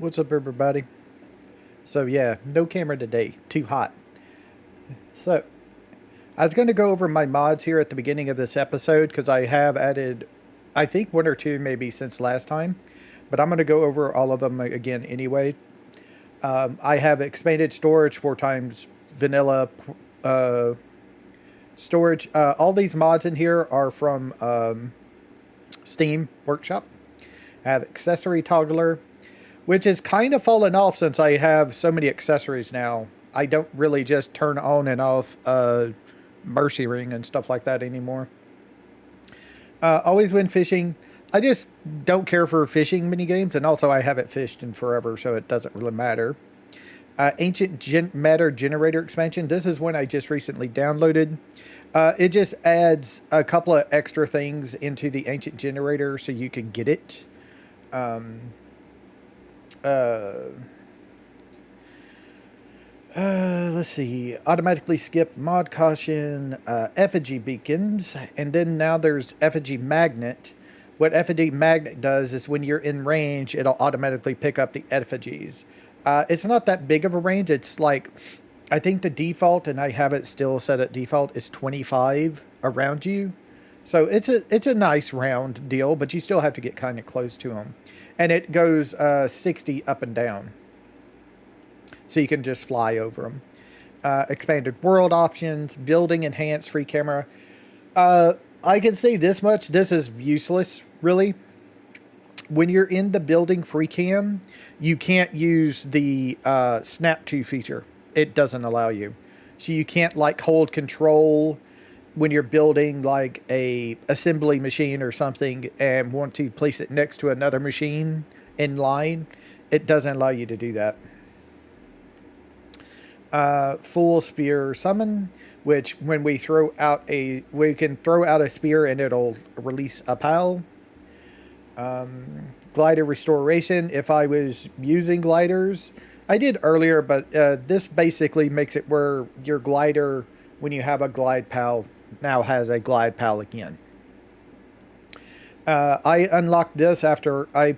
What's up, everybody? So, yeah, no camera today. Too hot. So, I was going to go over my mods here at the beginning of this episode because I have added, I think, one or two maybe since last time. But I'm going to go over all of them again anyway. I have expanded storage 4 times vanilla uh, storage. All these mods in here are from Steam Workshop. I have accessory toggler, which has kind of fallen off since I have so many accessories now. I don't really just turn on and off Mercy Ring and stuff like that anymore. Always when fishing, I just don't care for fishing mini games, and also I haven't fished in forever, so it doesn't really matter. Ancient Matter Generator expansion. This is one I just recently downloaded. It just adds a couple of extra things into the Ancient Generator so you can get it. Let's see. Automatically skip mod caution, effigy beacons, and then now there's effigy magnet. What effigy magnet does is when you're in range, it'll automatically pick up the effigies. It's not that big of a range. It's like, I think the default, and I have it still set at default, is 25 around you. So it's a nice round deal, but you still have to get kind of close to them. And it goes 60 up and down. So you can just fly over them. Expanded world options, building enhanced free camera. I can say this much. This is useless, really. When you're in the building free cam, you can't use the snap to feature. It doesn't allow you. So you can't like hold control when you're building like a assembly machine or something and want to place it next to another machine in line. It doesn't allow you to do that. Full spear summon, which when we can throw out a spear and it'll release a pal. Glider restoration. If I was using gliders, I did earlier, but this basically makes it where your glider, when you have a glide pal, now has a glide pal again. I unlocked this after I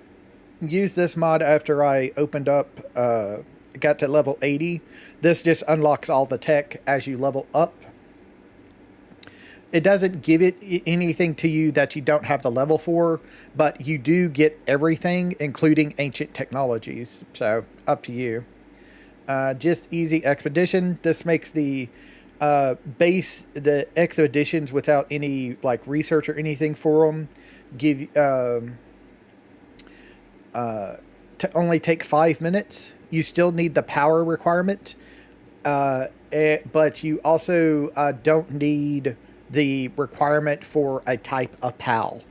used this mod after I opened up, got to level 80. This just unlocks all the tech as you level up. It doesn't give it anything to you that you don't have the level for, but you do get everything, including ancient technologies. So, up to you. Just easy expedition. This makes the expeditions without any like research or anything for them to only take 5 minutes. You still need the power requirement, but you also don't need the requirement for a type of PAL.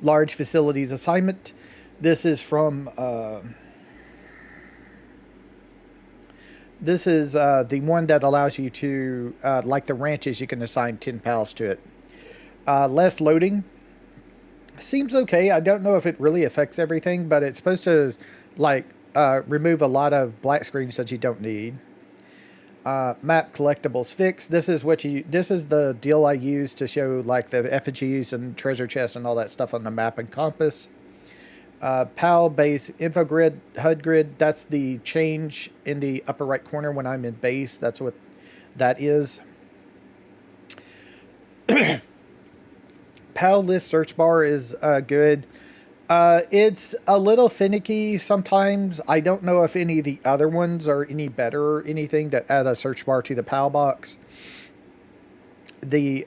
Large facilities assignment. This is from the one that allows you to, like the ranches, you can assign 10 PALs to it. Less loading. Seems okay. I don't know if it really affects everything, but it's supposed to like remove a lot of black screens that you don't need. Map collectibles fixed. This is the deal I use to show like the effigies and treasure chests and all that stuff on the map and compass. PAL base info grid, HUD grid. That's the change in the upper right corner when I'm in base. That's what that is. PAL list search bar is good. It's a little finicky sometimes. I don't know if any of the other ones are any better or anything that add a search bar to the PAL box. The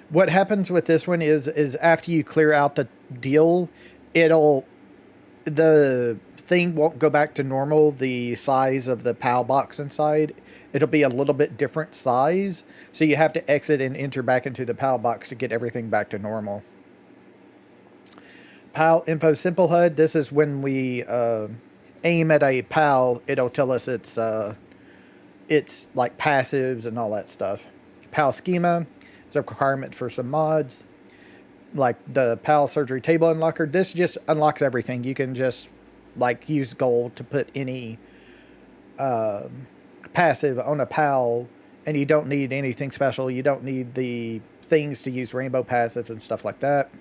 what happens with this one is after you clear out the deal, the thing won't go back to normal. The size of the PAL box inside, it'll be a little bit different size. So you have to exit and enter back into the PAL box to get everything back to normal. PAL info simple HUD. This is when we aim at a PAL, it'll tell us it's like passives and all that stuff. PAL schema. It's a requirement for some mods, like the PAL surgery table unlocker. This just unlocks everything. You can just like use gold to put any passive on a PAL, and you don't need anything special. You don't need the things to use rainbow passives and stuff like that.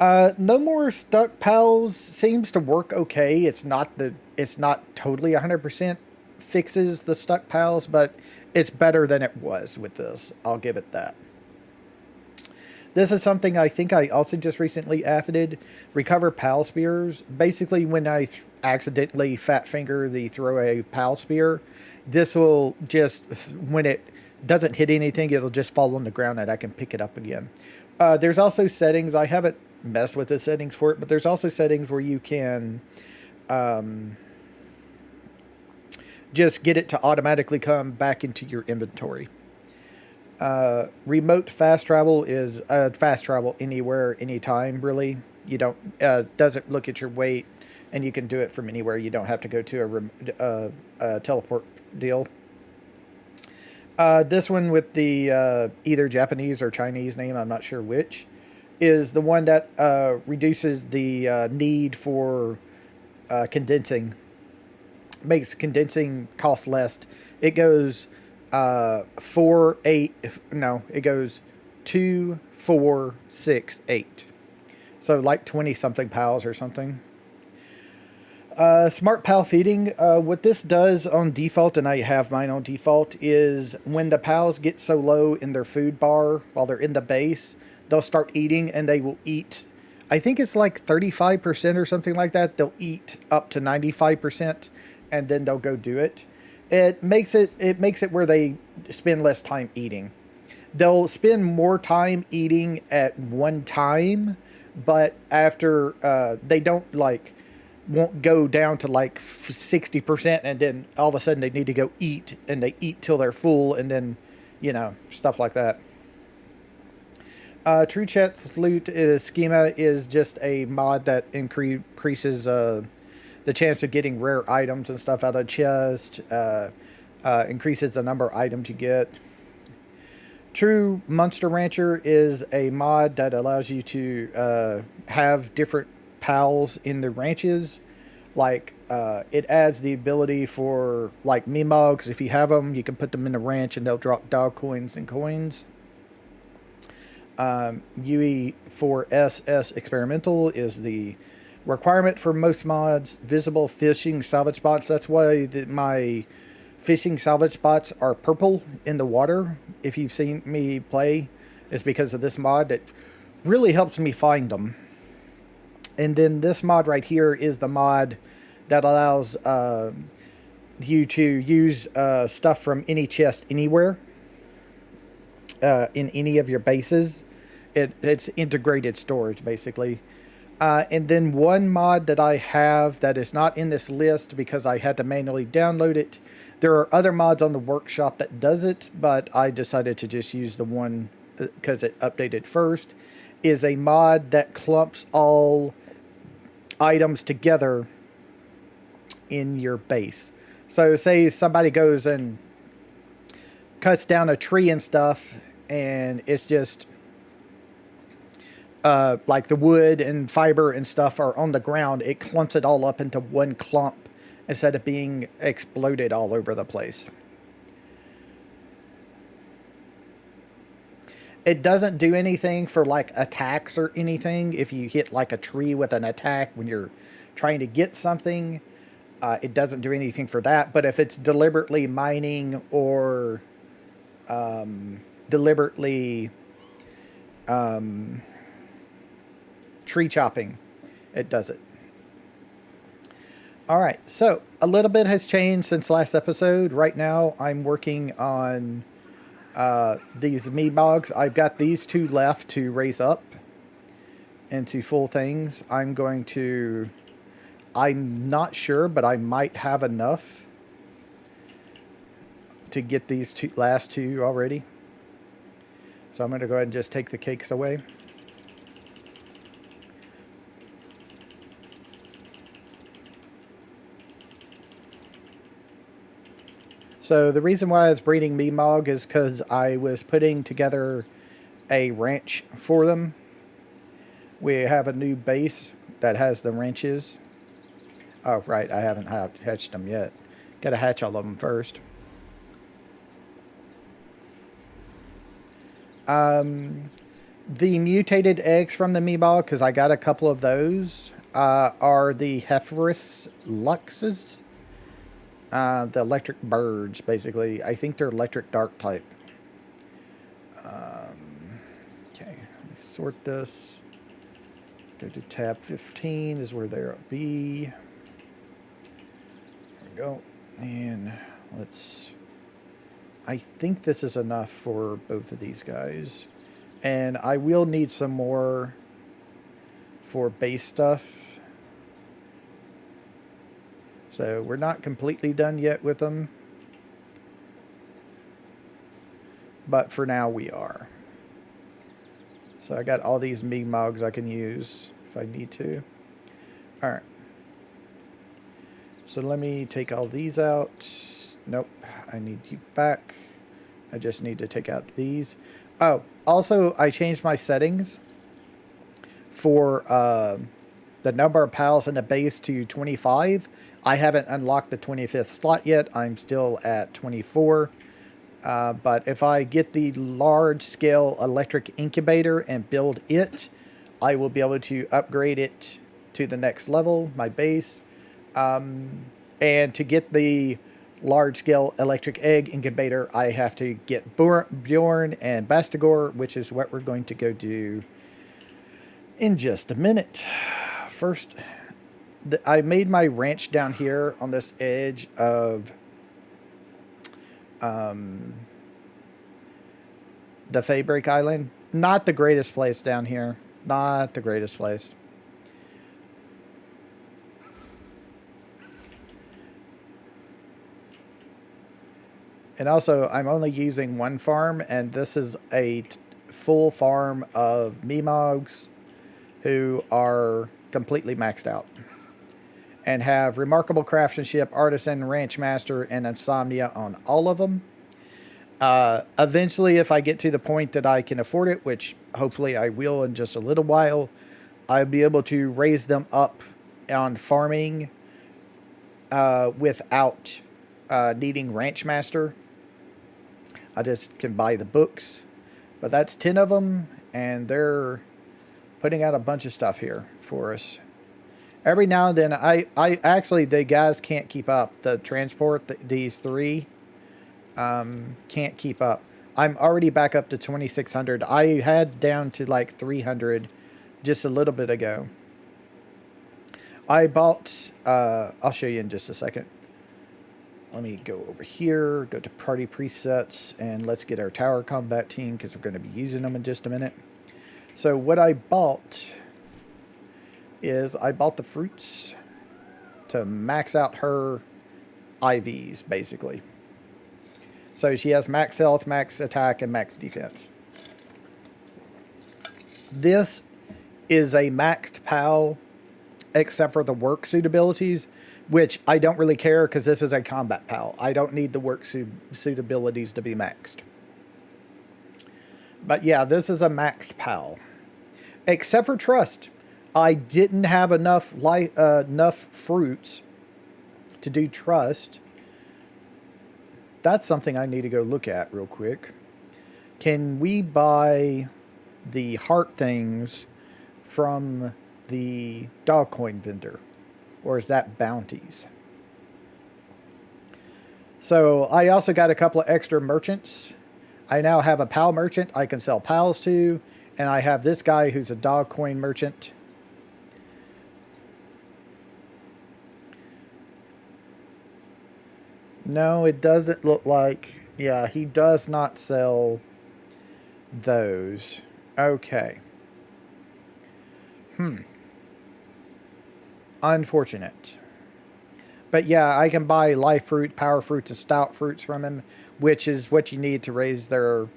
No more stuck pals seems to work okay. It's not totally 100% fixes the stuck pals, but it's better than it was with this. I'll give it that. This is something I think I also just recently added. Recover pal spears. Basically, when I accidentally fat finger the throw a pal spear, this will just, when it doesn't hit anything, it'll just fall on the ground and I can pick it up again. There's also settings. I haven't messed with the settings for it, but there's also settings where you can just get it to automatically come back into your inventory. Remote fast travel is fast travel anywhere, anytime. Really, you don't doesn't look at your weight, and you can do it from anywhere. You don't have to go to a teleport deal. This one with the either Japanese or Chinese name, I'm not sure which, is the one that reduces the need for condensing, makes condensing cost less. It goes 4, 8, no, it goes 2, 4, 6, 8. So like 20 something pals or something. Smart pal feeding. What this does on default, and I have mine on default, is when the pals get so low in their food bar while they're in the base, they'll start eating and they will eat. I think it's like 35% or something like that. They'll eat up to 95% and then they'll go do it. It makes it where they spend less time eating. They'll spend more time eating at one time, but after they don't like won't go down to like 60% and then all of a sudden they need to go eat and they eat till they're full and then stuff like that. True Chet's loot schema is just a mod that increases the chance of getting rare items and stuff out of chest, increases the number of items you get. True Monster Rancher is a mod that allows you to have different pals in the ranches. Like, it adds the ability for, like, Mimogs. If you have them, you can put them in the ranch and they'll drop dog coins and coins. UE4SS Experimental is the requirement for most mods. Visible fishing salvage spots. That's why my fishing salvage spots are purple in the water. If you've seen me play, it's because of this mod that really helps me find them. And then this mod right here is the mod that allows you to use stuff from any chest anywhere in any of your bases. It's integrated storage, basically. And then one mod that I have that is not in this list because I had to manually download it. There are other mods on the workshop that does it, but I decided to just use the one because it updated first. Is a mod that clumps all items together in your base. So say somebody goes and cuts down a tree and stuff, and it's just like the wood and fiber and stuff are on the ground. It clumps it all up into one clump instead of being exploded all over the place. It doesn't do anything for like attacks or anything. If you hit like a tree with an attack when you're trying to get something, it doesn't do anything for that. But if it's deliberately mining or deliberately tree chopping, it does it. All right, so a little bit has changed since last episode. Right now, I'm working on these Mimogs. I've got these two left to raise up into full things. I'm not sure, but I might have enough to get these last two already. So I'm going to go ahead and just take the cakes away. So the reason why I was breeding Mimog is because I was putting together a ranch for them. We have a new base that has the ranches. Oh, right, I haven't hatched them yet. Got to hatch all of them first. The mutated eggs from the Mimog, because I got a couple of those, are the Heferus Luxes. The electric birds, basically. I think they're electric dark type. Okay, let me sort this. Go to tab 15 is where they'll be. There we go. And let's... I think this is enough for both of these guys. And I will need some more for base stuff. So we're not completely done yet with them. But for now we are. So I got all these Mimogs I can use if I need to. Alright. So let me take all these out. Nope. I need you back. I just need to take out these. Oh, also I changed my settings for the number of pals in the base to 25. I haven't unlocked the 25th slot yet. I'm still at 24. But if I get the large-scale electric incubator and build it, I will be able to upgrade it to the next level, my base. And to get the large-scale electric egg incubator, I have to get Bjorn and Bastigor, which is what we're going to go do in just a minute. First, I made my ranch down here on this edge of the Fabric Island. Not the greatest place down here. Not the greatest place. And also, I'm only using one farm, and this is a full farm of Mimogs who are completely maxed out and have remarkable craftsmanship, artisan, ranch master, and insomnia on all of them. Eventually, if I get to the point that I can afford it, which hopefully I will in just a little while, I'll be able to raise them up on farming without needing ranch master. I just can buy the books. But that's 10 of them, and they're putting out a bunch of stuff here for us. Every now and then, I actually, the guys can't keep up. The transport, these three, can't keep up. I'm already back up to 2,600. I had down to like 300 just a little bit ago. I bought, I'll show you in just a second. Let me go over here, go to party presets, and let's get our tower combat team because we're going to be using them in just a minute. So what I bought is I bought the fruits to max out her IVs, basically. So she has max health, max attack, and max defense. This is a maxed PAL, except for the work suit abilities, which I don't really care because this is a combat PAL. I don't need the work suit abilities to be maxed. But yeah, this is a maxed PAL. Except for trust. I didn't have enough fruits to do trust. That's something I need to go look at real quick. Can we buy the heart things from the dog coin vendor? Or is that bounties? So I also got a couple of extra merchants. I now have a PAL merchant I can sell PALs to. And I have this guy who's a dog coin merchant. No, it doesn't look like... Yeah, he does not sell those. Okay. Unfortunate. But yeah, I can buy life fruit, power fruits, and stout fruits from him, which is what you need to raise their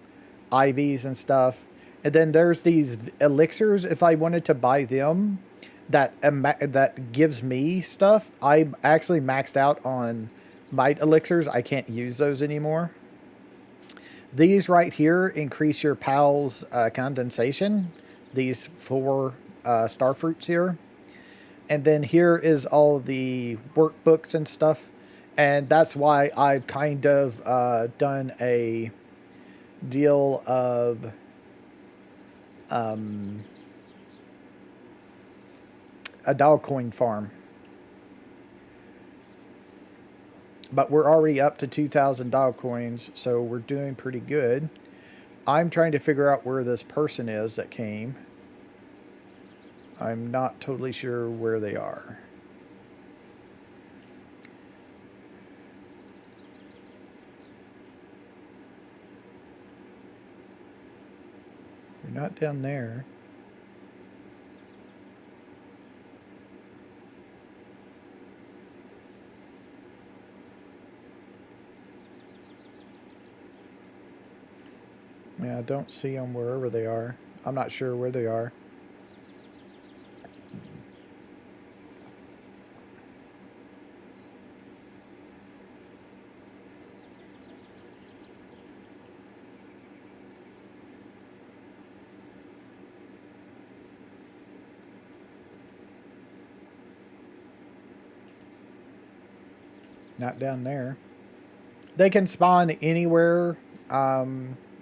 IVs and stuff. And then there's these elixirs. If I wanted to buy them, that gives me stuff. I'm actually maxed out on might elixirs. I can't use those anymore. These right here increase your PAL's condensation. These 4 star fruits here. And then here is all the workbooks and stuff. And that's why I've kind of done a deal of a dog coin farm. But we're already up to 2,000 dog coins, so we're doing pretty good. I'm trying to figure out where this person is that came. I'm not totally sure where they are. You're not down there. Yeah, I don't see them wherever they are. I'm not sure where they are. Not down there. They can spawn anywhere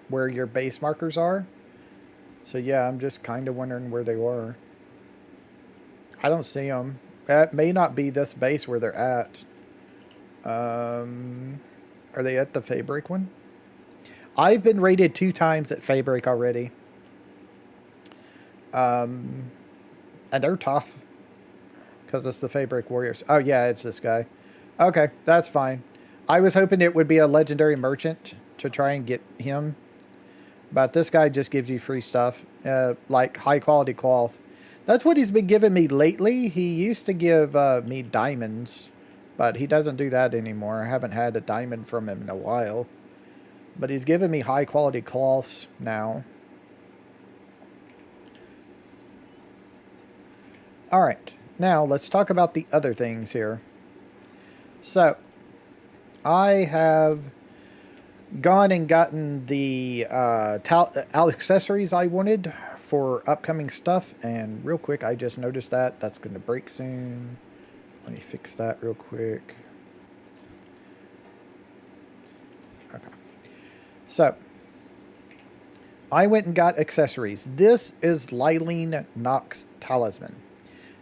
where your base markers are. So yeah, I'm just kind of wondering where they were. I don't see them. That may not be this base where they're at. Are they at the Fabric one? I've been raided 2 times at Fabric already. And they're tough. Because it's the Fabric Warriors. Oh yeah, it's this guy. Okay, that's fine. I was hoping it would be a legendary merchant to try and get him. But this guy just gives you free stuff. Like high quality cloth. That's what he's been giving me lately. He used to give me diamonds. But he doesn't do that anymore. I haven't had a diamond from him in a while. But he's giving me high quality cloths now. Alright. Now let's talk about the other things here. So, I have gone and gotten the accessories I wanted for upcoming stuff. And real quick, I just noticed that. That's going to break soon. Let me fix that real quick. Okay. So, I went and got accessories. This is Lylene Nox Talisman.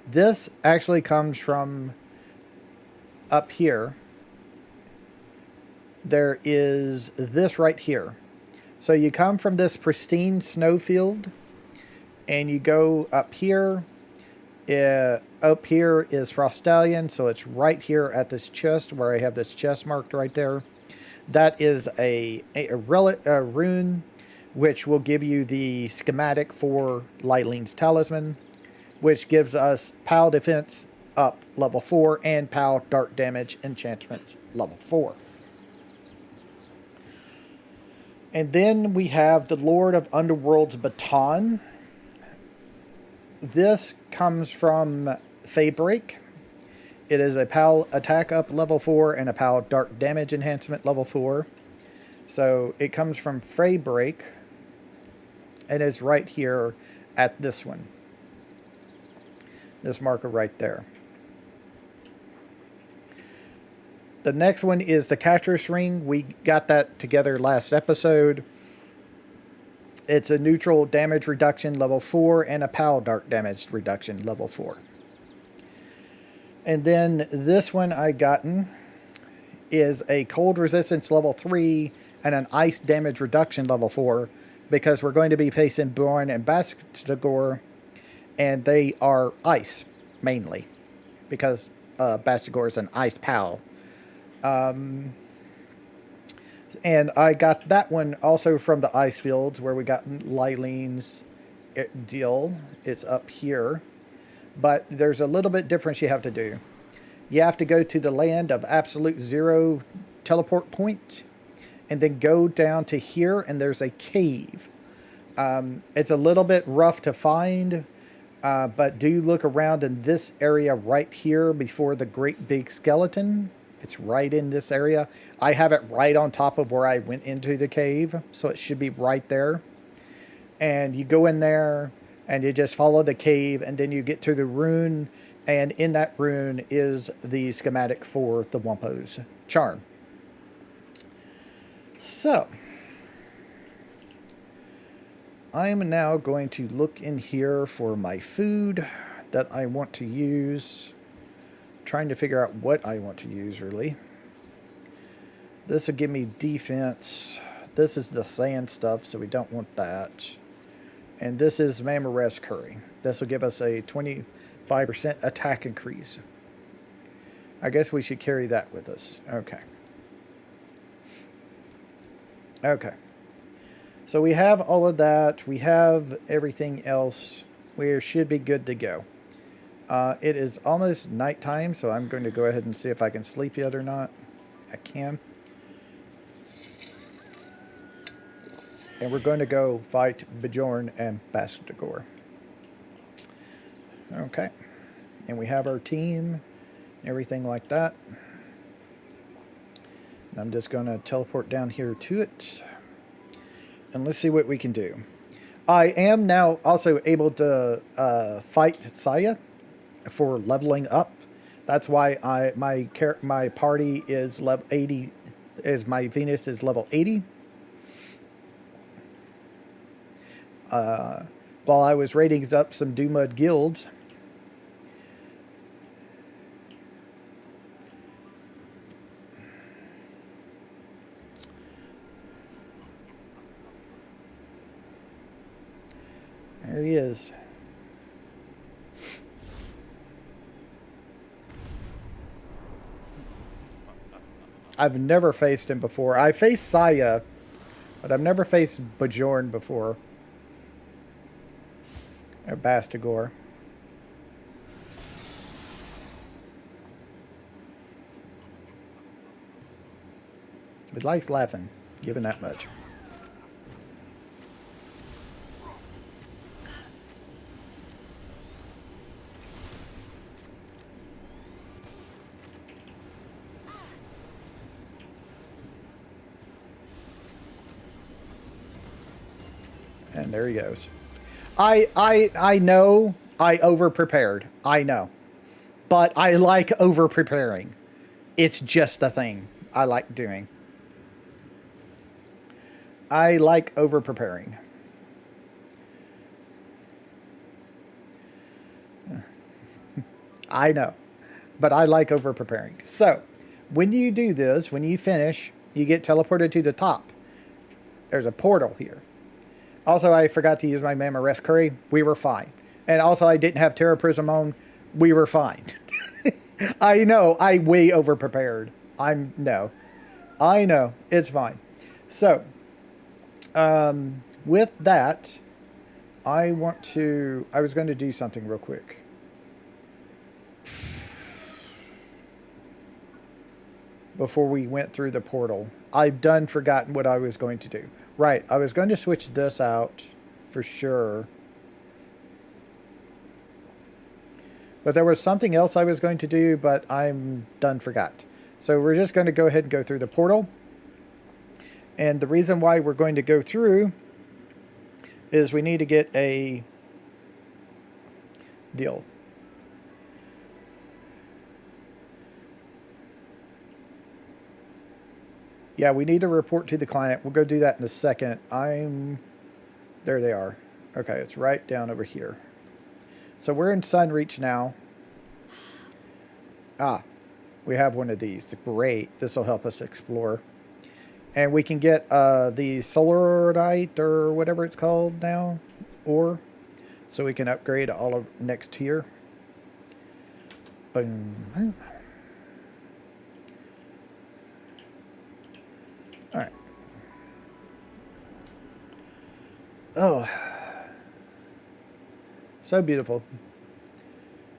This actually comes from up here. There is this right here. So you come from this pristine snowfield and you go up here. Up here is Frostallion, so it's right here at this chest where I have this chest marked right there. That is a rune which will give you the schematic for Lylene's Talisman, which gives us POW defense up level 4 and POW dark damage enchantment level 4. And then we have the Lord of Underworld's Baton. This comes from Faybreak. It is a POW attack up level 4 and a POW dark damage enhancement level 4. So it comes from Faybreak and is right here at this one. This marker right there. The next one is the Catcher's Ring. We got that together last episode. It's a neutral damage reduction level 4 and a POW dark damage reduction level 4. And then this one I gotten is a cold resistance level 3 and an ice damage reduction level 4, because we're going to be facing Bjorn and Bastigor, and they are ice mainly because Bastigor is an ice POW. And I got that one also from the ice fields where we got Lylene's deal. It's up here. But there's a little bit difference you have to do. You have to go to the land of absolute zero teleport point and then go down to here, and there's a cave. It's a little bit rough to find, but do look around in this area right here before the great big skeleton. It's right in this area. I have it right on top of where I went into the cave, so it should be right there. And you go in there, and you just follow the cave, and then you get to the rune, and in that rune is the schematic for the Wumpo's charm. So, I'm now going to look in here for my food that I want to use. Trying to figure out what I want to use, really. This will give me defense. This is the sand stuff, so we don't want that. And this is Mamarest curry. This will give us a 25% attack increase. I guess we should carry that with us. Okay. Okay. So we have all of that. We have everything else. We should be good to go. It is almost nighttime, so I'm going to go ahead and see if I can sleep yet or not. I can. And we're going to go fight Bjorn and Bastigor. Okay. And we have our team, everything like that. And I'm just going to teleport down here to it. And let's see what we can do. I am now also able to fight Saya for leveling up. That's why my party is level 80. My Venus is level 80. While I was raiding up some Doomud guilds. There he is. I've never faced him before. I faced Saya, but I've never faced Bjorn before. Or Bastigor. He likes laughing, given that much. And there he goes. I know I over-prepared. I know. But I like over-preparing. It's just a thing I like doing. I like over-preparing. I know. But I like over-preparing. So, when you do this, when you finish, you get teleported to the top. There's a portal here. Also, I forgot to use my Mamarest curry. We were fine. And also, I didn't have Terra Prism on. We were fine. I know. I way over-prepared. No. I know. It's fine. So, with that, I was going to do something real quick. Before we went through the portal. I've forgotten what I was going to do. Right, I was going to switch this out for sure. But there was something else I was going to do, but I'm forgot. So we're just going to go ahead and go through the portal. And the reason why we're going to go through is we need to get a deal. Yeah, we need to report to the client. We'll go do that in a second. There they are. Okay, it's right down over here. So we're in Sunreach now. We have one of these. Great. This will help us explore. And we can get the Solarite or whatever it's called now. Ore. So we can upgrade all of next here. Boom. Alright. Oh. So beautiful.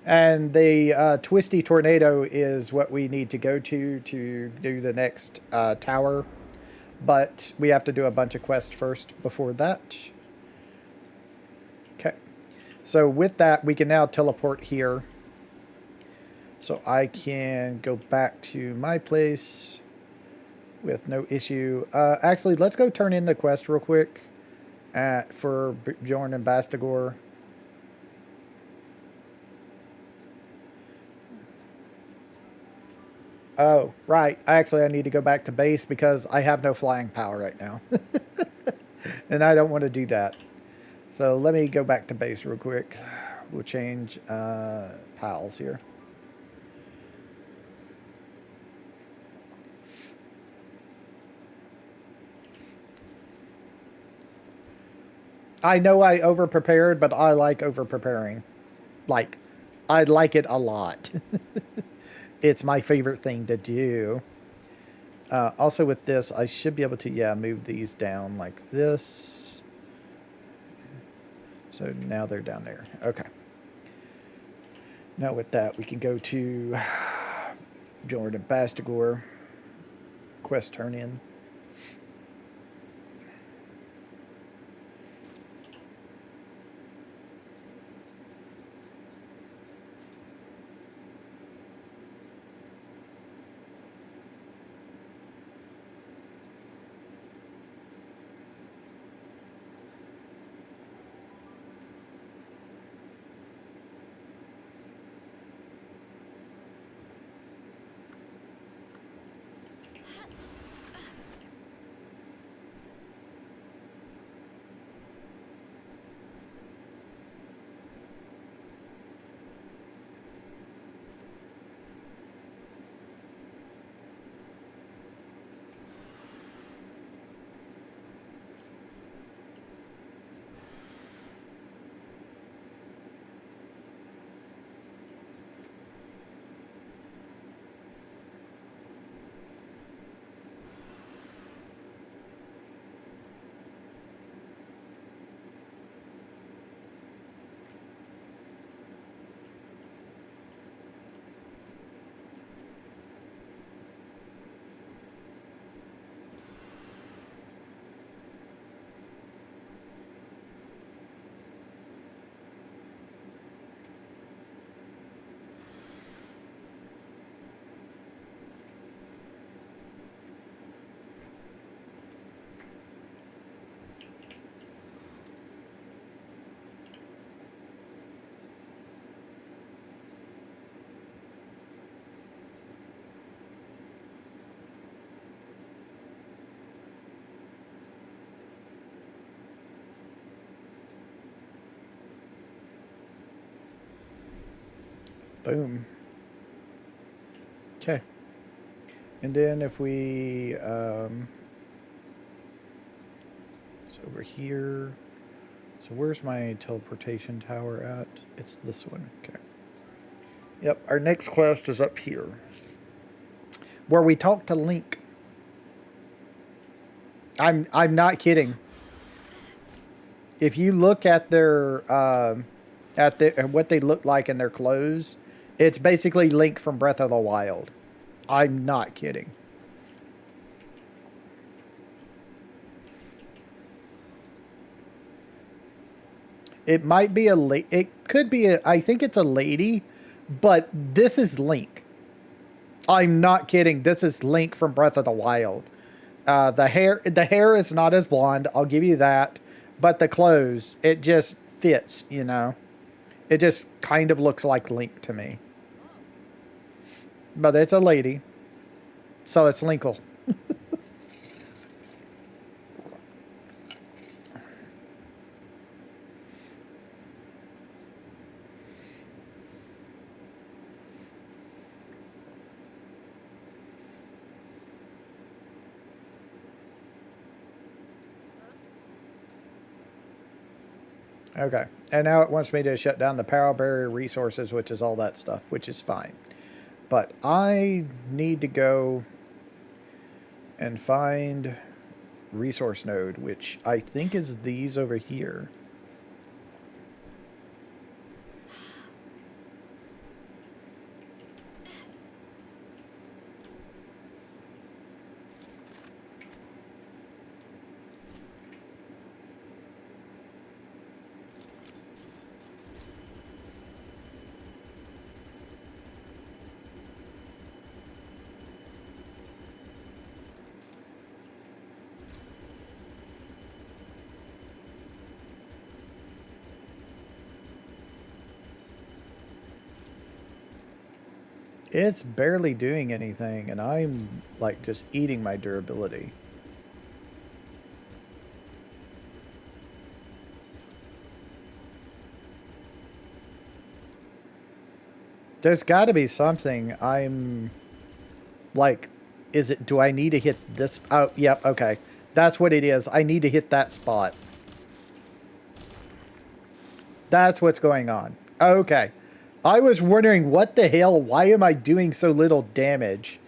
And the Twisty Tornado is what we need to go to do the next tower. But we have to do a bunch of quests first before that. Okay. So with that, we can now teleport here. So I can go back to my place with no issue. Actually, let's go turn in the quest real quick for Bjorn and Bastigor. Oh, right. Actually, I need to go back to base because I have no flying power right now. And I don't want to do that. So let me go back to base real quick. We'll change pals here. I know I over-prepared, but I like over-preparing. Like, I like it a lot. It's my favorite thing to do. Also with this, I should be able to, yeah, move these down like this. So now they're down there. Okay. Now with that, we can go to Bjorn and Bastigor. Quest turn in. Boom. Okay. And then if we, it's over here. So where's my teleportation tower at? It's this one. Okay. Yep, our next quest is up here, where we talk to Link. I'm not kidding. If you look at their what they look like in their clothes, it's basically Link from Breath of the Wild. I'm not kidding. It might be it could be I think it's a lady, but this is Link. I'm not kidding. This is Link from Breath of the Wild. The hair is not as blonde. I'll give you that. But the clothes, it just fits, you know. It just kind of looks like Link to me. But it's a lady. So it's Linkle. Okay. And now it wants me to shut down the power barrier resources, which is all that stuff, which is fine. But I need to go and find resource node, which I think is these over here. It's barely doing anything, and I'm like just eating my durability. There's got to be something. I'm like, is it? Do I need to hit this? Oh, yep. Okay, that's what it is. I need to hit that spot. That's what's going on. Okay, I was wondering what the hell. Why am I doing so little damage?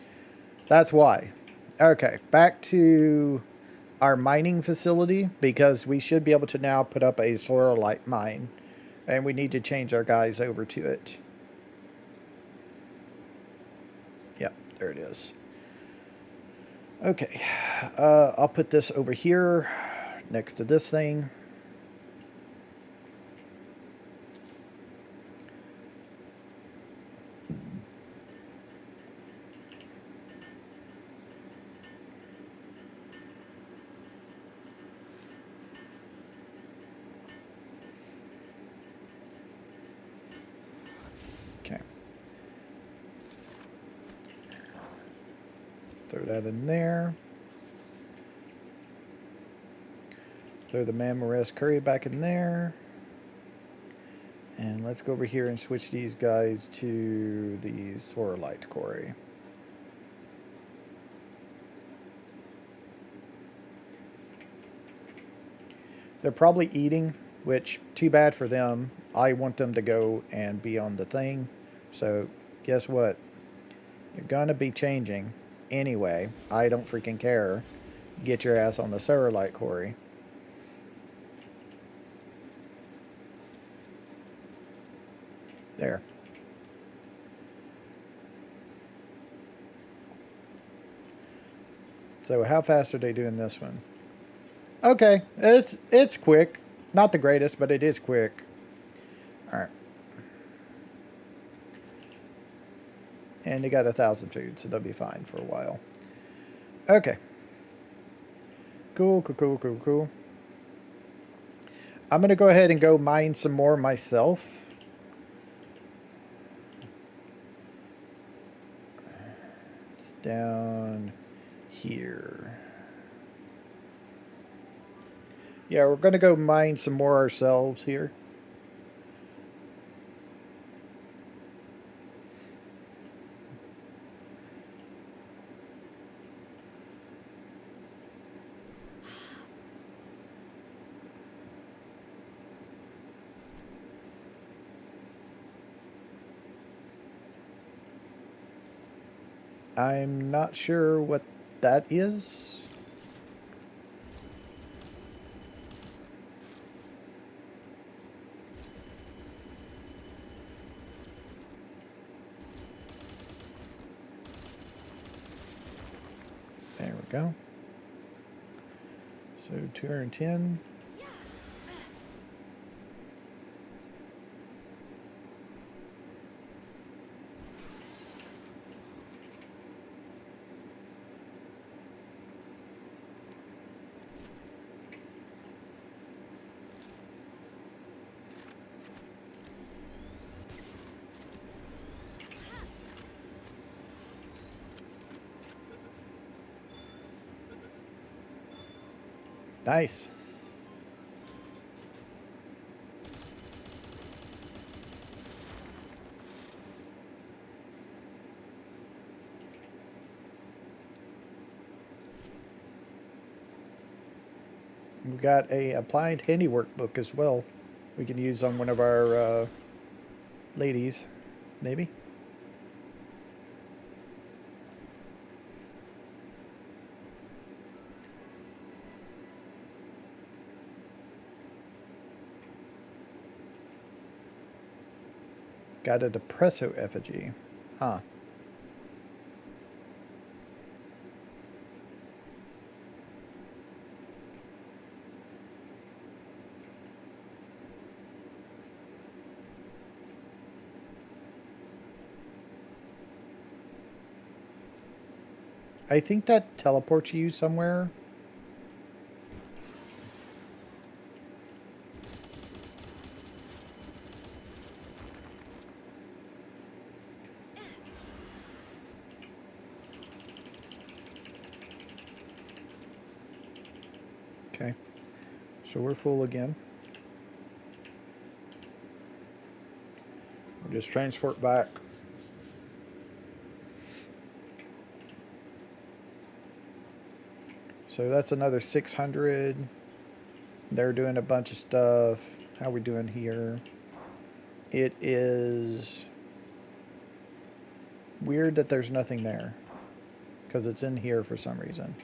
That's why. Okay, back to our mining facility because we should be able to now put up a sorrelite mine, and we need to change our guys over to it. Yep, there it is. Okay, I'll put this over here next to this thing. Okay. Throw that in there. Throw the Mamoras curry back in there. And let's go over here and switch these guys to the sorrelite quarry. They're probably eating, which, too bad for them. I want them to go and be on the thing. So, guess what? You're going to be changing. Anyway, I don't freaking care. Get your ass on the sorrelite quarry. There. So how fast are they doing this one? Okay, it's quick. Not the greatest, but it is quick. Alright. And they got 1,000 food, so they'll be fine for a while. Okay. Cool, cool, cool, cool, cool. I'm going to go ahead and go mine some more myself. It's down here. Yeah, we're going to go mine some more ourselves here. I'm not sure what that is. There we go. So 210. Nice. We've got a applied handiwork book as well. We can use on one of our ladies, maybe. Got a depresso effigy. Huh. I think that teleports you somewhere. Okay. So we're full again. We'll just transport back. So that's another 600. They're doing a bunch of stuff. How are we doing here? It is weird that there's nothing there. Because it's in here for some reason.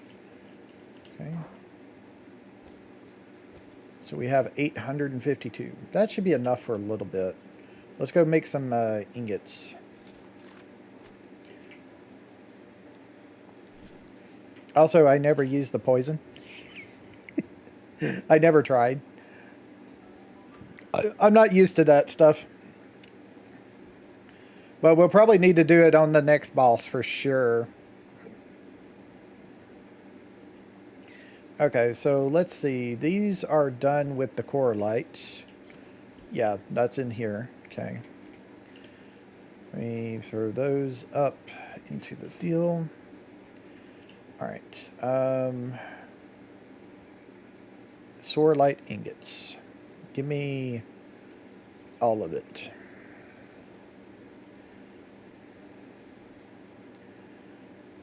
Okay. So we have 852. That should be enough for a little bit. Let's go make some ingots. Also, I never used the poison. I never tried. I'm not used to that stuff. But we'll probably need to do it on the next boss for sure. Okay, so let's see. These are done with the core light. Yeah, that's in here. Okay. We throw those up into the deal. All right. Sword light ingots. Give me all of it.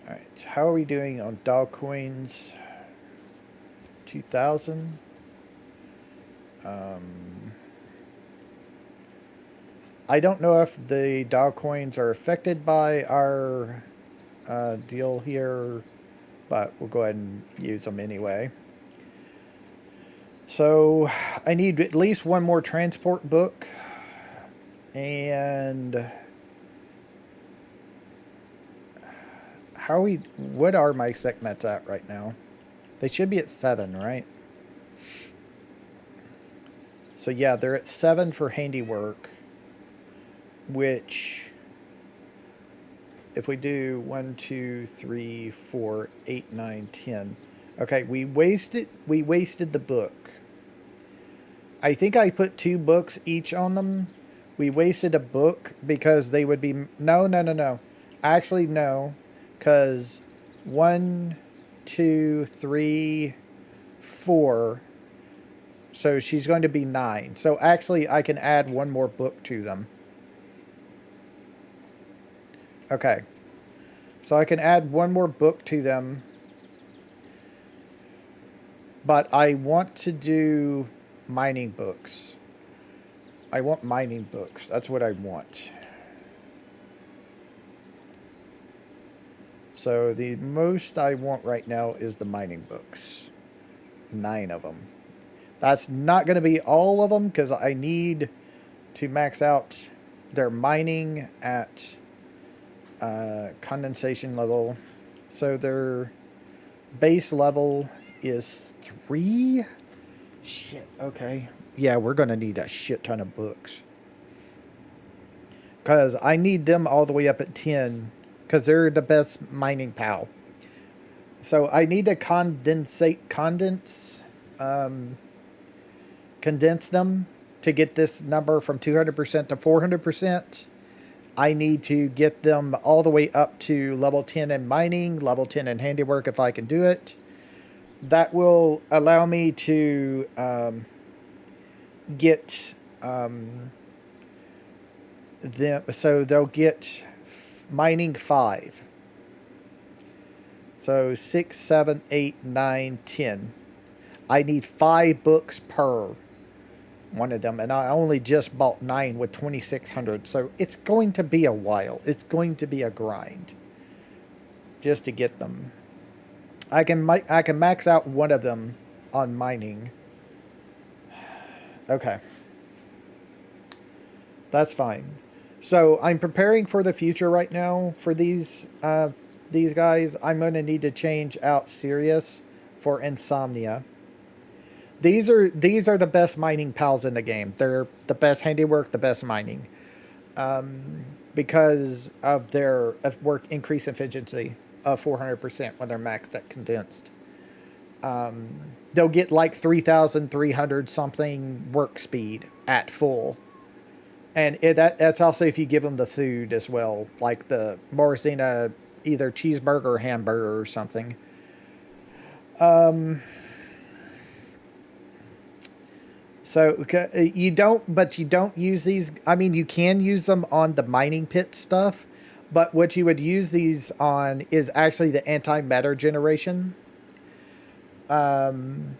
All right. How are we doing on dog coins? 2,000. I don't know if the dog coins are affected by our deal here, but we'll go ahead and use them anyway. So I need at least one more transport book. And what are my segments at right now? They should be at 7, right? So yeah, they're at 7 for handiwork, which if we do 1, 2, 3, 4, 8, 9, 10. Okay, we wasted the book. I think I put 2 books each on them. We wasted a book because they would be... No. Actually, no. Because 1, 2, 3, 4. So she's going to be 9. So actually, I can add one more book to them. Okay. So I can add one more book to them. But I want to do mining books. I want mining books. That's what I want. So the most I want right now is the mining books. 9 of them. That's not going to be all of them because I need to max out their mining at condensation level. So their base level is 3. Shit, okay. Yeah, we're going to need a shit ton of books. Because I need them all the way up at 10. Because they're the best mining pal. So I need to condense them to get this number from 200% to 400%. I need to get them all the way up to level 10 in mining, level 10 in handiwork if I can do it. That will allow me to get them, so they'll get mining 5. So 6, 7, 8, 9, 10. I need 5 books per one of them, and I only just bought 9 with 2,600. So it's going to be a while. It's going to be a grind just to get them. I can max out one of them on mining. Okay. That's fine. So I'm preparing for the future right now for these guys. I'm going to need to change out Sirius for Insomnia. These are the best mining pals in the game. They're the best handiwork, the best mining. Because of their work increase efficiency of 400% when they're maxed at condensed. They'll get like 3,300 something work speed at full. And that's also if you give them the food as well, like the Morosina, either cheeseburger or hamburger or something. So you don't use these. I mean, you can use them on the mining pit stuff, but what you would use these on is actually the antimatter generation. And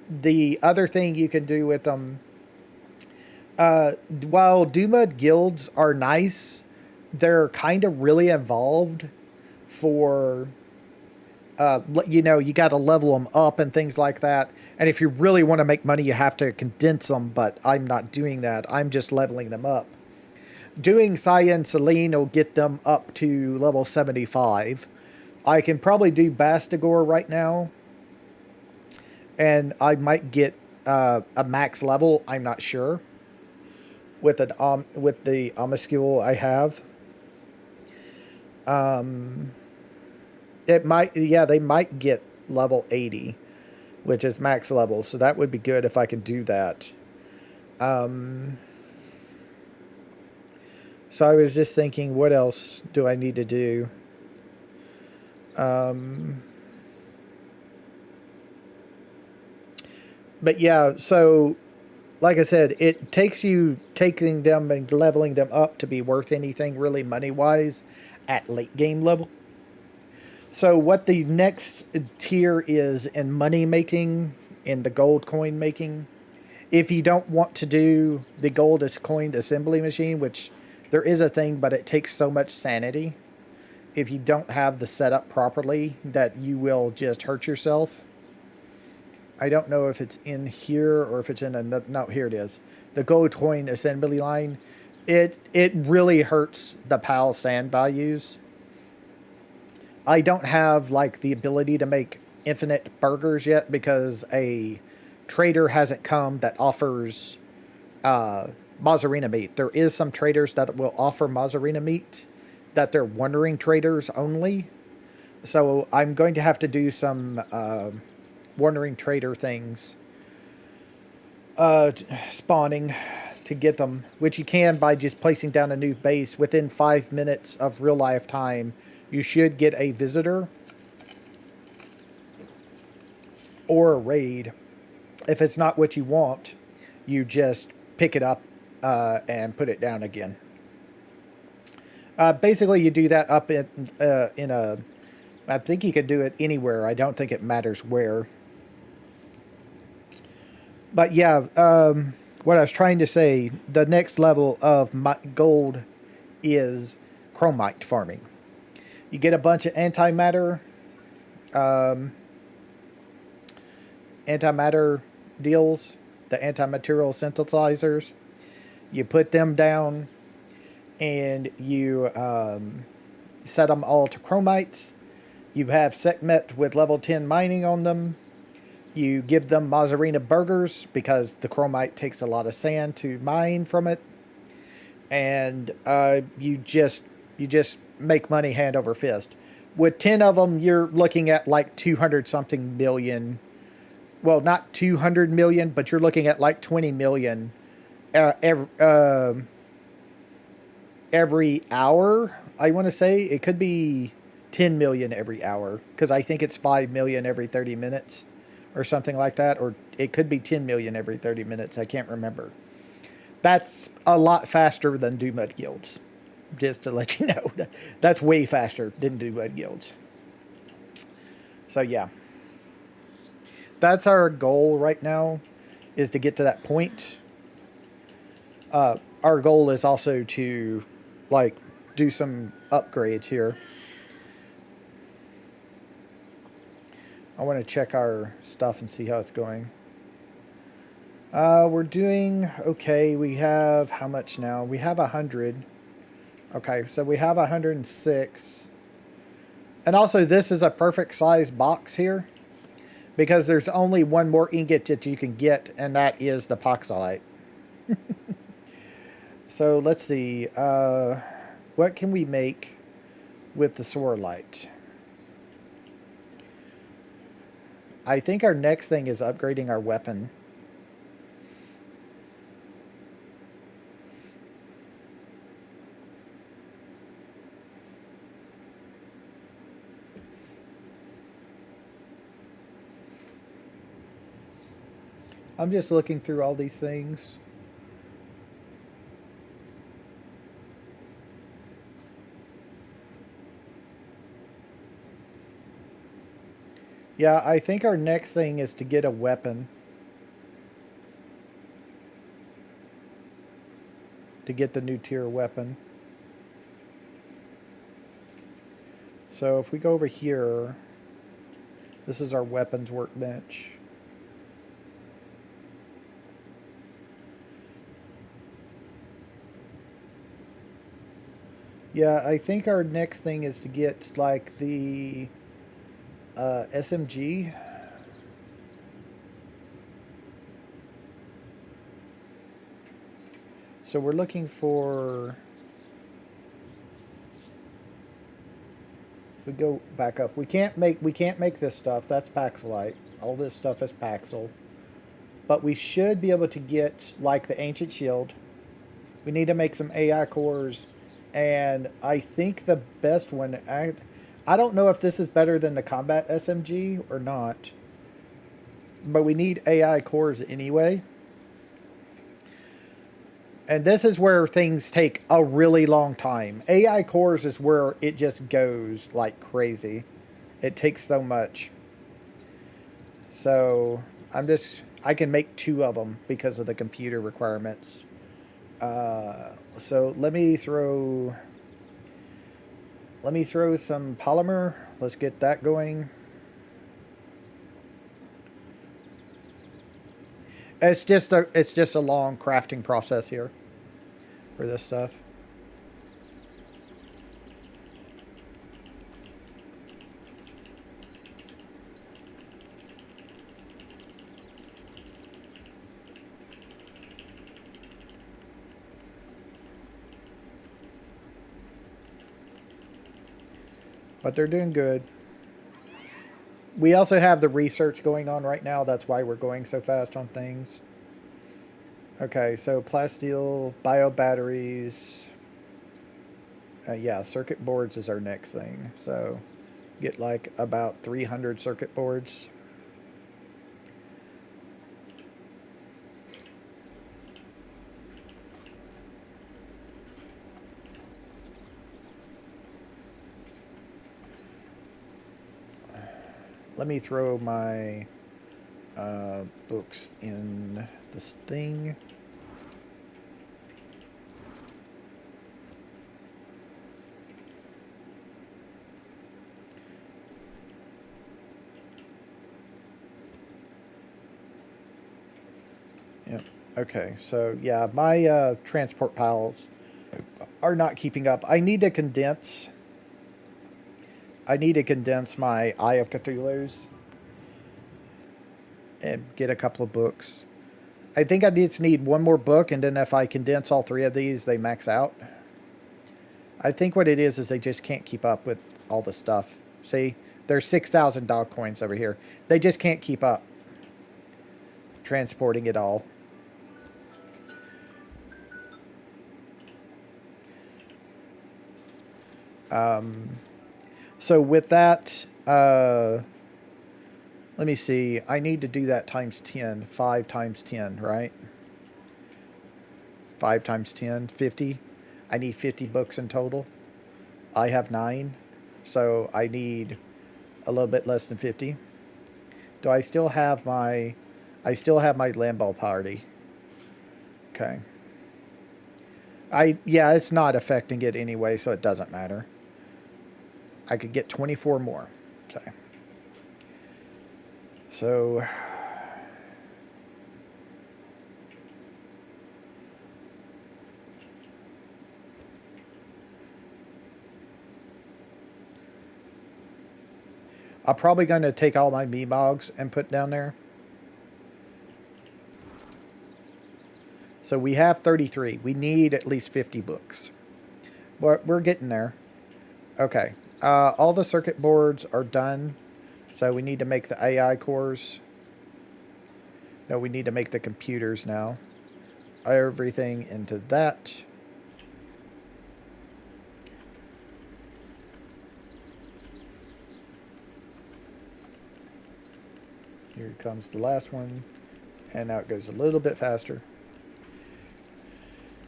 the other thing you can do with them, while Duma guilds are nice, they're kind of really involved for you got to level them up and things like that. And if you really want to make money, you have to condense them. But I'm not doing that. I'm just leveling them up. Doing Saya and Celine will get them up to level 75. I can probably do Bastigor right now, and I might get a max level. I'm not sure with the Omuscule I have. It might, yeah, they might get level 80, which is max level. So that would be good if I can do that. So I was just thinking, what else do I need to do? But yeah, so like I said, it takes you taking them and leveling them up to be worth anything really money wise at late game level. So what the next tier is in money making, in the gold coin making, if you don't want to do the gold coin assembly machine, which there is a thing, but it takes so much sanity. If you don't have the setup properly, that you will just hurt yourself. I don't know if it's in here or if it's in another. No, here it is. The gold coin assembly line. It really hurts the PAL sand values. I don't have like the ability to make infinite burgers yet because a trader hasn't come that offers Mazzarina meat. There is some traders that will offer Mazzarina meat that they're wandering traders only. So I'm going to have to do some wandering trader things, spawning to get them, which you can by just placing down a new base. Within 5 minutes of real life time, you should get a visitor or a raid. If it's not what you want, you just pick it up and put it down again. Basically, you do that up in a. I think you could do it anywhere. I don't think it matters where. But yeah, what I was trying to say, the next level of gold is chromite farming. You get a bunch of antimatter deals, the antimaterial synthesizers. You put them down, and you set them all to chromites. You have Sekhmet with level 10 mining on them. You give them Mazzarina burgers because the chromite takes a lot of sand to mine from it. And you just make money hand over fist. With 10 of them, you're looking at like 200 something million. Well, not 200 million, but you're looking at like 20 million every hour. I want to say it could be 10 million every hour because I think it's 5 million every 30 minutes or something like that. Or it could be 10 million every 30 minutes. I can't remember. That's a lot faster than do mud guilds. Just to let you know. That's way faster than do mud guilds. So yeah. That's our goal right now, is to get to that point. Our goal is also to like do some upgrades here. I want to check our stuff and see how it's going. We're doing okay. We have how much now? We have 100. Okay, so we have 106. And also, this is a perfect size box here because there's only one more ingot that you can get, and that is the poxolite. So let's see. What can we make with the swordlight? I think our next thing is upgrading our weapon. I'm just looking through all these things. Yeah, I think our next thing is to get a weapon. To get the new tier weapon. So if we go over here, this is our weapons workbench. Yeah, I think our next thing is to get like the SMG. So we're looking for. If we go back up, we can't make this stuff. That's Paxelite. All this stuff is Paxel. But we should be able to get like the ancient shield. We need to make some AI cores, and I think the best one. I don't know if this is better than the combat SMG or not, but we need AI cores anyway. And this is where things take a really long time. AI cores is where it just goes like crazy. It takes so much. So I can make 2 of them because of the computer requirements. So let me throw some polymer. Let's get that going. It's just a long crafting process here for this stuff. But they're doing good. We also have the research going on right now. That's why we're going so fast on things. Okay, so plasteel, bio batteries. Yeah, circuit boards is our next thing. So get like about 300 circuit boards. Let me throw my books in this thing. Yep. Okay, so yeah, my transport piles are not keeping up. I need to condense my Eye of Cthulhu's and get a couple of books. I think I just need one more book, and then if I condense all 3 of these, they max out. I think what it is they just can't keep up with all the stuff. See, there's 6,000 dog coins over here. They just can't keep up transporting it all. So with that, let me see. I need to do that times 10. 5 times 10, right? 5 times 10, 50. I need 50 books in total. I have 9, so I need a little bit less than 50. Do I still have my... I still have my Lambo party. Okay. Yeah, it's not affecting it anyway, so it doesn't matter. I could get 24 more. Okay. So I'm probably going to take all my Mimogs and put down there. So we have 33. We need at least 50 books. We're getting there. Okay. All the circuit boards are done. So we need to make the AI cores. No, we need to make the computers now. Everything into that. Here comes the last one. And now it goes a little bit faster.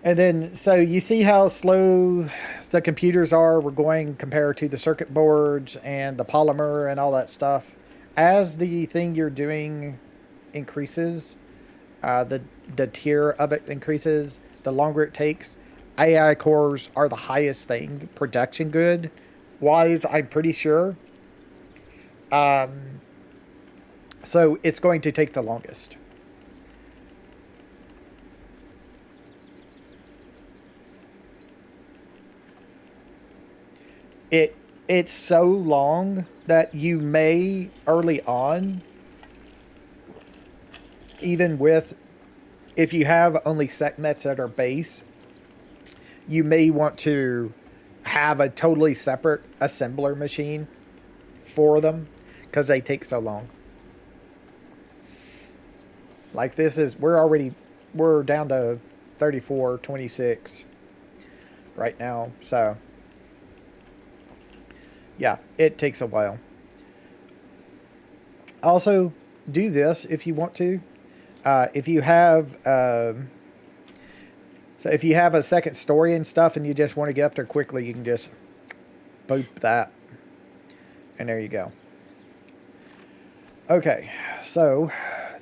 And then, so you see how slow the computers are. We're going compared to the circuit boards and the polymer and all that stuff. as the thing you're doing increases, the tier of it increases, the longer it takes. AI cores are the highest thing production good wise, I'm pretty sure. So it's going to take the longest. It it's so long that you may early on, even with, if you have only segments that are base, you may want to have a totally separate assembler machine for them because they take so long. Like this is, we're down to 3426 right now. So yeah, it takes a while. Also, do this if you want to. If you have, so if you have a second story and stuff and you just want to get up there quickly, you can just boop that. And there you go. Okay, so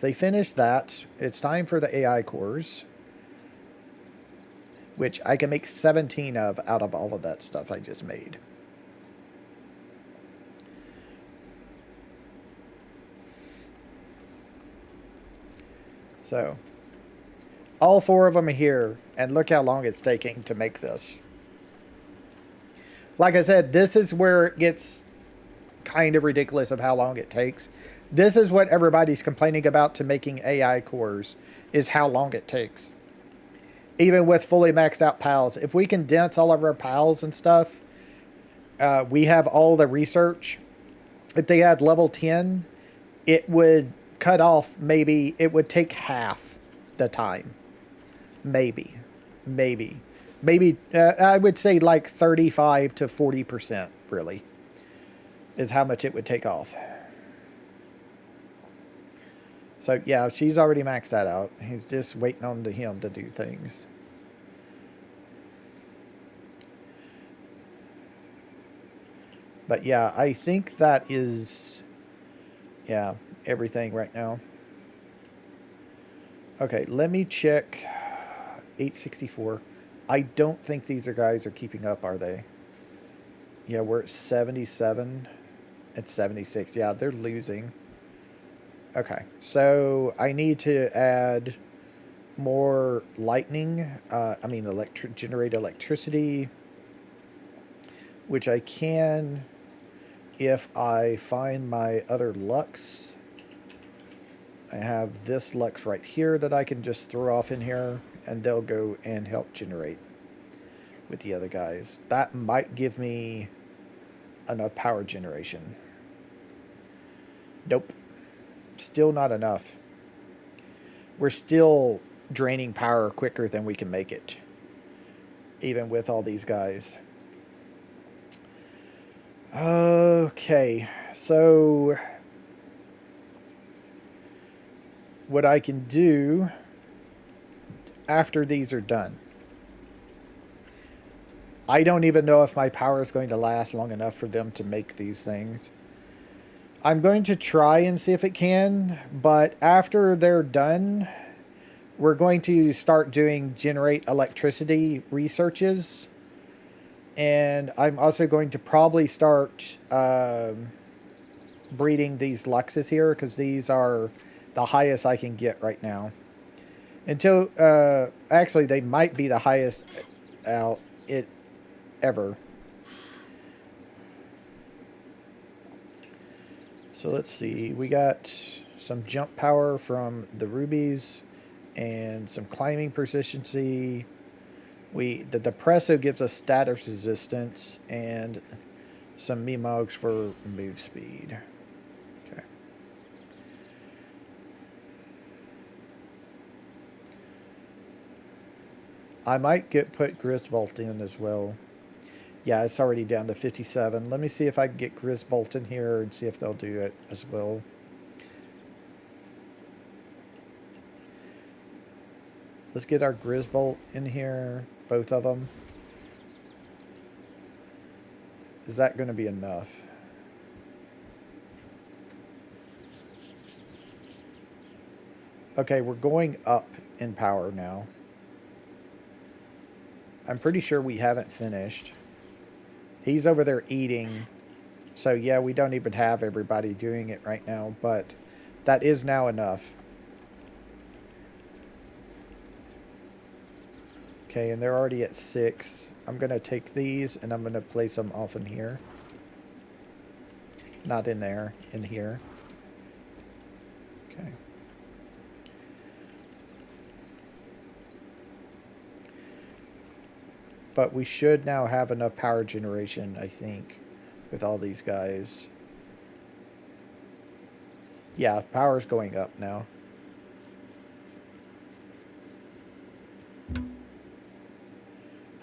they finished that. It's time for the AI cores, which I can make 17 of out of all of that stuff I just made. So, all 4 of them are here, and look how long it's taking to make this. Like I said, this is where it gets kind of ridiculous of how long it takes. This is what everybody's complaining about to making AI cores, is how long it takes. Even with fully maxed out pals. If we condense all of our pals and stuff, we have all the research. If they had level 10, it would cut off, maybe, it would take half the time. Maybe. I would say like 35 to 40%, really, is how much it would take off. So yeah, she's already maxed that out. He's just waiting on him to do things. But yeah, I think that is, yeah, everything right now. Okay, let me check 864. I don't think these guys are keeping up, are they? Yeah, we're at 77. It's 76. Yeah, they're losing. Okay, so I need to add more lightning. Generate electricity, which I can if I find my other Lux. I have this Lux right here that I can just throw off in here, and they'll go and help generate with the other guys. That might give me enough power generation. Nope. Still not enough. We're still draining power quicker than we can make it, even with all these guys. Okay, so what I can do after these are done, I don't even know if my power is going to last long enough for them to make these things. I'm going to try and see if it can, but after they're done, we're going to start doing generate electricity researches. And I'm also going to probably start breeding these Luxes here, because these are the highest I can get right now. Until, actually, they might be the highest out it ever. So let's see. We got some jump power from the rubies and some climbing proficiency. The Depresso gives us status resistance and some Mimogs for move speed. Okay. I might put Grisbolt in as well. Yeah, it's already down to 57. Let me see if I can get Grisbolt in here and see if they'll do it as well. Let's get our Grisbolt in here, both of them. Is that going to be enough? Okay, we're going up in power now. I'm pretty sure we haven't finished. He's over there eating. So yeah, we don't even have everybody doing it right now, but that is now enough. Okay, and they're already at 6. I'm going to take these and I'm going to place them off in here. Not in there, in here. Okay. But we should now have enough power generation, I think, with all these guys. Yeah, power's going up now.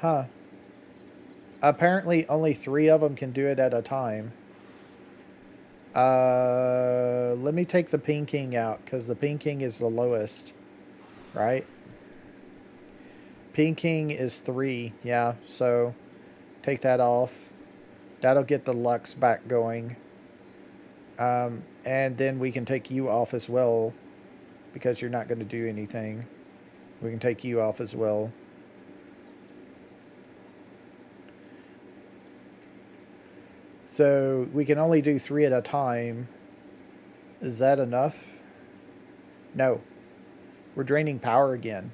Huh. Apparently only 3 of them can do it at a time. Let me take the pinking out, because the pinking is the lowest. Right? Pinking is 3, yeah, so take that off. That'll get the Lux back going. And then we can take you off as well, because you're not going to do anything. We can take you off as well. So we can only do 3 at a time. Is that enough? No. We're draining power again.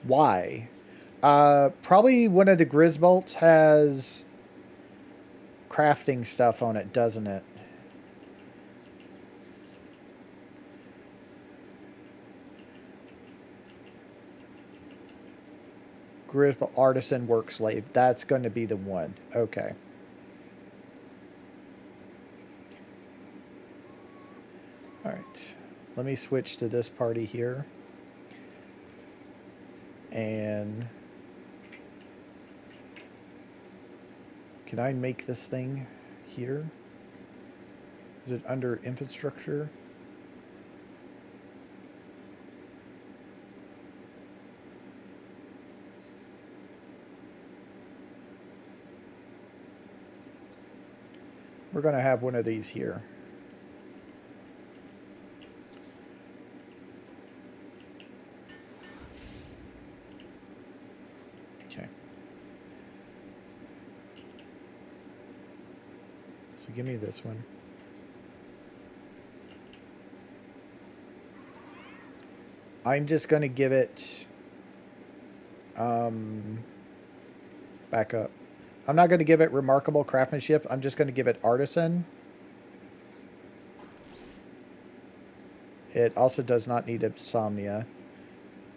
Why? Probably one of the Grisbolts has crafting stuff on it, doesn't it? Grisbolt Artisan Work Slave. That's going to be the one. Okay. Alright. Let me switch to this party here. And can I make this thing here? Is it under infrastructure? We're going to have one of these here. Okay. So give me this one. I'm just going to give it back up. I'm not going to give it remarkable craftsmanship. I'm just going to give it artisan. It also does not need insomnia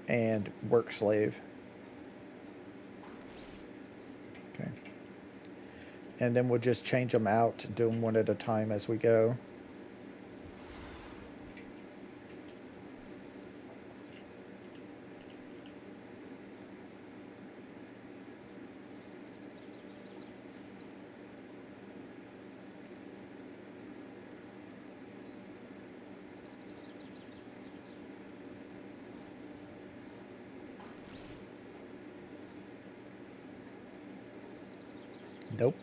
and work slave. Okay. And then we'll just change them out and do them one at a time as we go. Nope.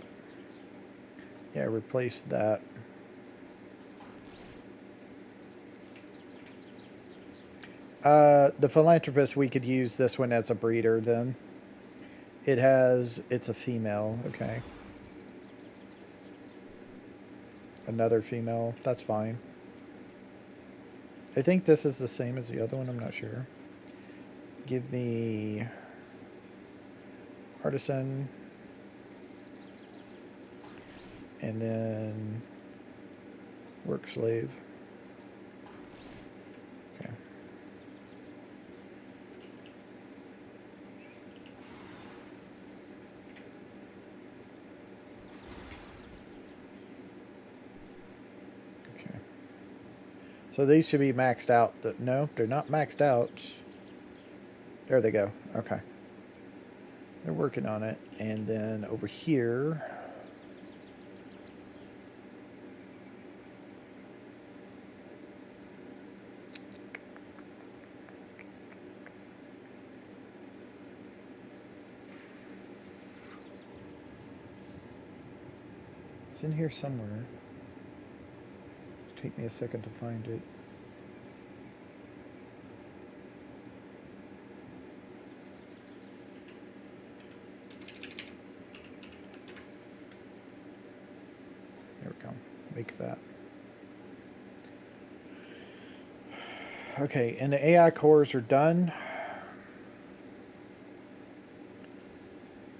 Yeah, replace that. The philanthropist, we could use this one as a breeder then. It's a female, okay. Another female, that's fine. I think this is the same as the other one, I'm not sure. Give me artisan. And then work slave. Okay. Okay. So these should be maxed out. No, they're not maxed out. There they go. Okay. They're working on it. And then over here... It's in here somewhere. Take me a second to find it. Okay, and the AI cores are done.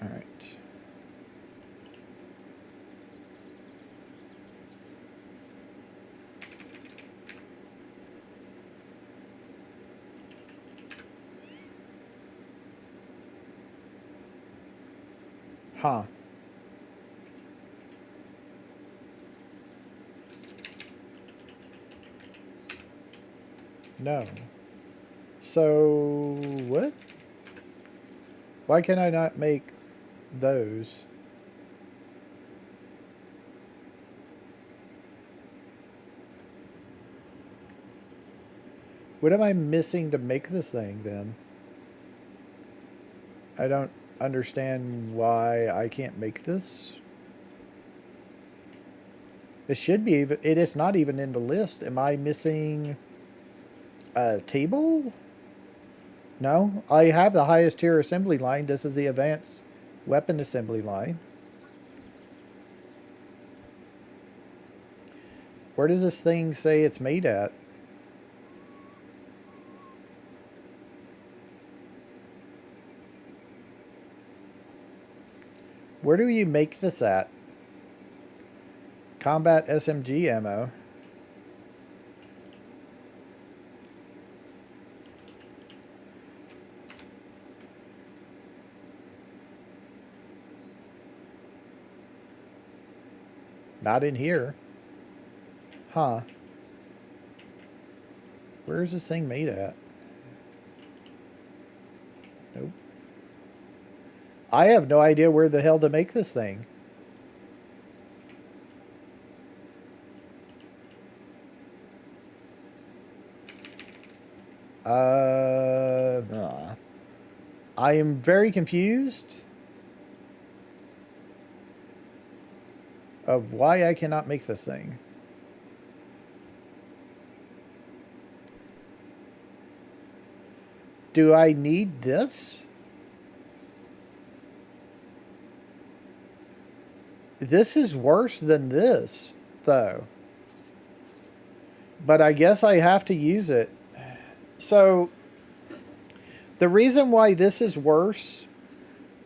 All right. Huh. No. So, what? Why can I not make those? What am I missing to make this thing then? I don't understand why I can't make this. It should be even, it is not even in the list. Am I missing a table? No, I have the highest tier assembly line. This is the advanced weapon assembly line. Where does this thing say it's made at? Where do you make this at? Combat SMG ammo. Not in here. Huh. Where is this thing made at? Nope. I have no idea where the hell to make this thing. I am very confused of why I cannot make this thing. Do I need this? This is worse than this, though. But I guess I have to use it. So, the reason why this is worse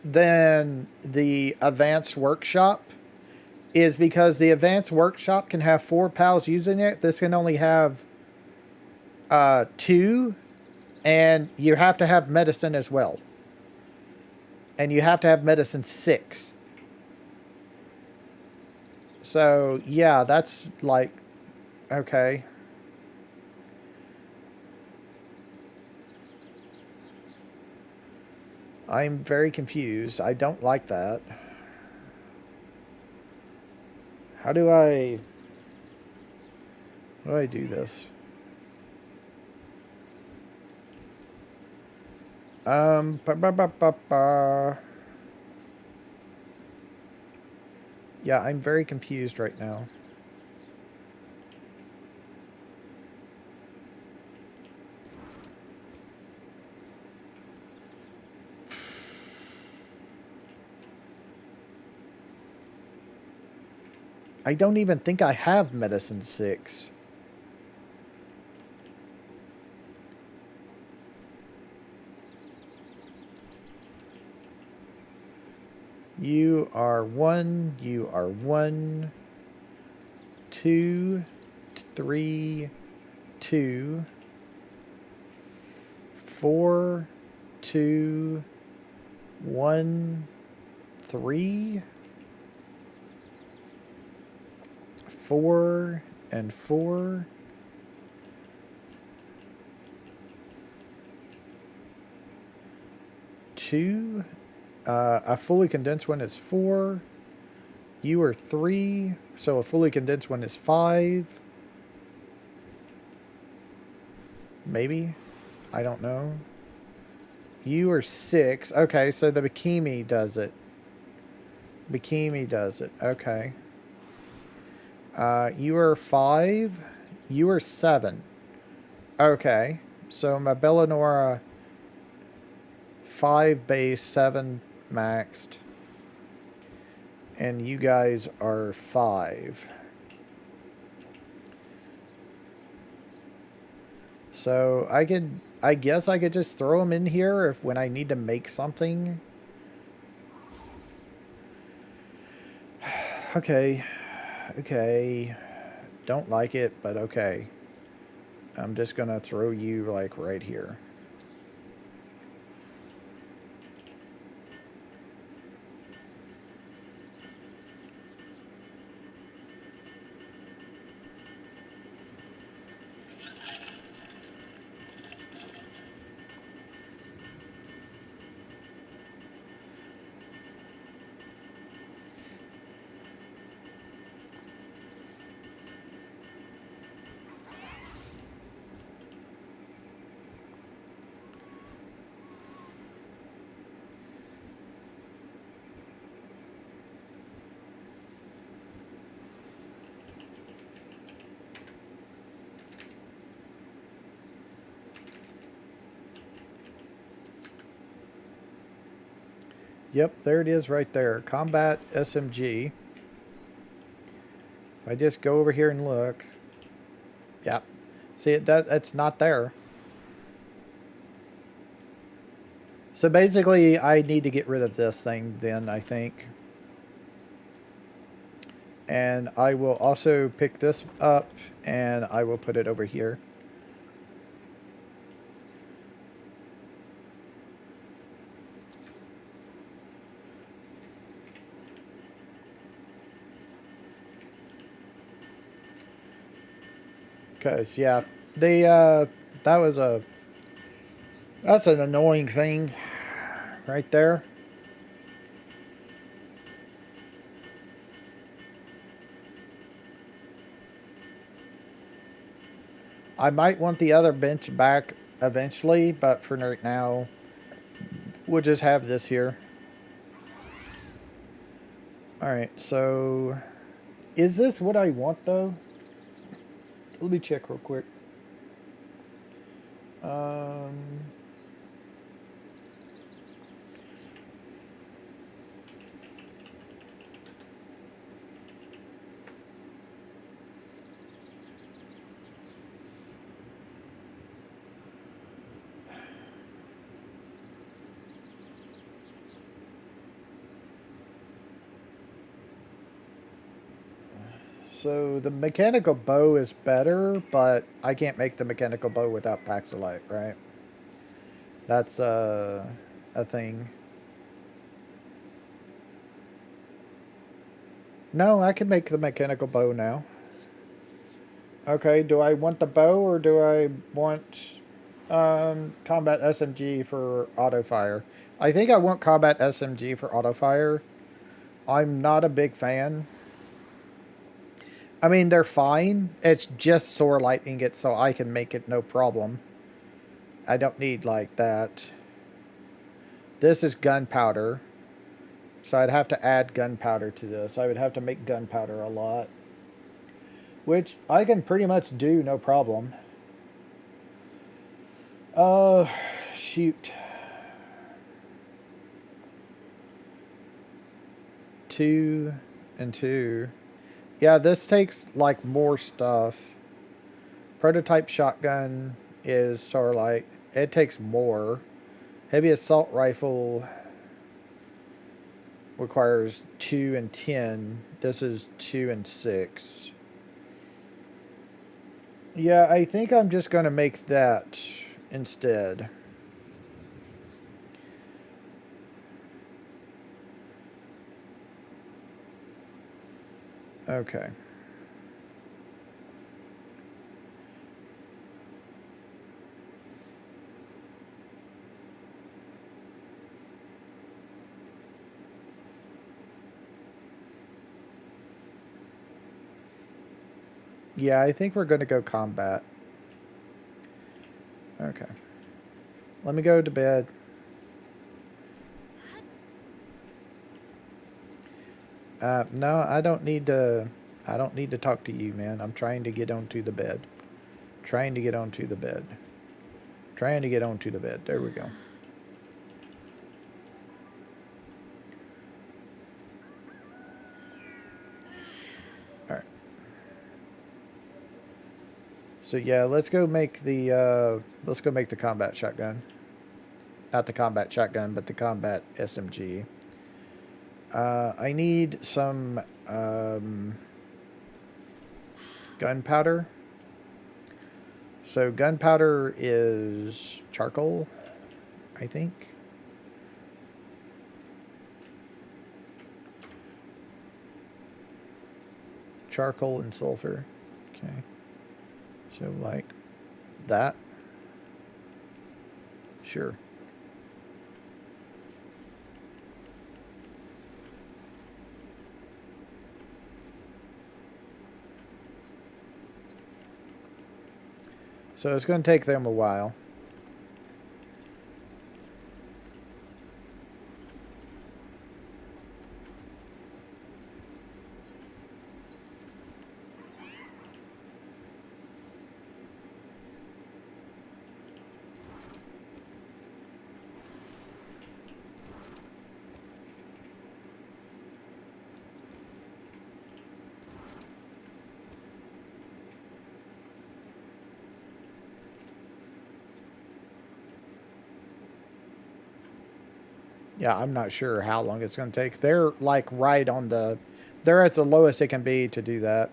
than the Advanced Workshop is because the Advanced Workshop can have 4 pals using it. This can only have 2, and you have to have medicine as well. And you have to have medicine 6. So, yeah, that's like, okay. I'm very confused. I don't like that. How do I do this? Yeah, I'm very confused right now. I don't even think I have medicine 6. You are 1, you are 1, 2, 3, 2, 4, 2, 1, 3, 4, and 4. Two. A fully condensed one is 4. You are 3, so a fully condensed one is 5. Maybe. I don't know. You are 6. Okay, so the Bikini does it. Bikini does it. Okay. You are 5. You are 7. Okay. So my Bellanora 5 base, 7 maxed. And you guys are 5. So I guess I could just throw them in here if when I need to make something. Okay. Okay. Don't like it, but okay. I'm just gonna throw you like right here. Yep, there it is right there. Combat SMG. If I just go over here and look. Yep. See, it's not there. So basically, I need to get rid of this thing then, I think. And I will also pick this up and I will put it over here. Because, yeah, that was that's an annoying thing right there. I might want the other bench back eventually, but for right now, we'll just have this here. Alright, so is this what I want though? Let me check real quick. Um, so the mechanical bow is better, but I can't make the mechanical bow without Paxolite, right? That's a thing. No, I can make the mechanical bow now. Okay, do I want the bow or do I want combat SMG for auto fire? I think I want combat SMG for auto fire. I'm not a big fan. I mean, they're fine. It's just Soar Lightning it so I can make it no problem. I don't need like that. This is gunpowder. So I'd have to add gunpowder to this. I would have to make gunpowder a lot. Which I can pretty much do no problem. Uh, shoot. 2 and 2. Yeah, this takes like more stuff. Prototype shotgun is sort of like it takes more. Heavy assault rifle requires 2 and 10. This is 2 and 6. Yeah, I think I'm just going to make that instead. Okay. Yeah, I think we're going to go combat. Okay. Let me go to bed. No, I don't need to. I don't need to talk to you, man. I'm trying to get onto the bed. Trying to get onto the bed. Trying to get onto the bed. There we go. All right. So yeah, let's go make the combat shotgun. Not the combat shotgun, but the combat SMG. I need some gunpowder. So gunpowder is charcoal, I think. Charcoal and sulfur. Okay. So like that. Sure. So it's going to take them a while. Yeah, I'm not sure how long it's going to take. They're like right on the... They're at the lowest it can be to do that.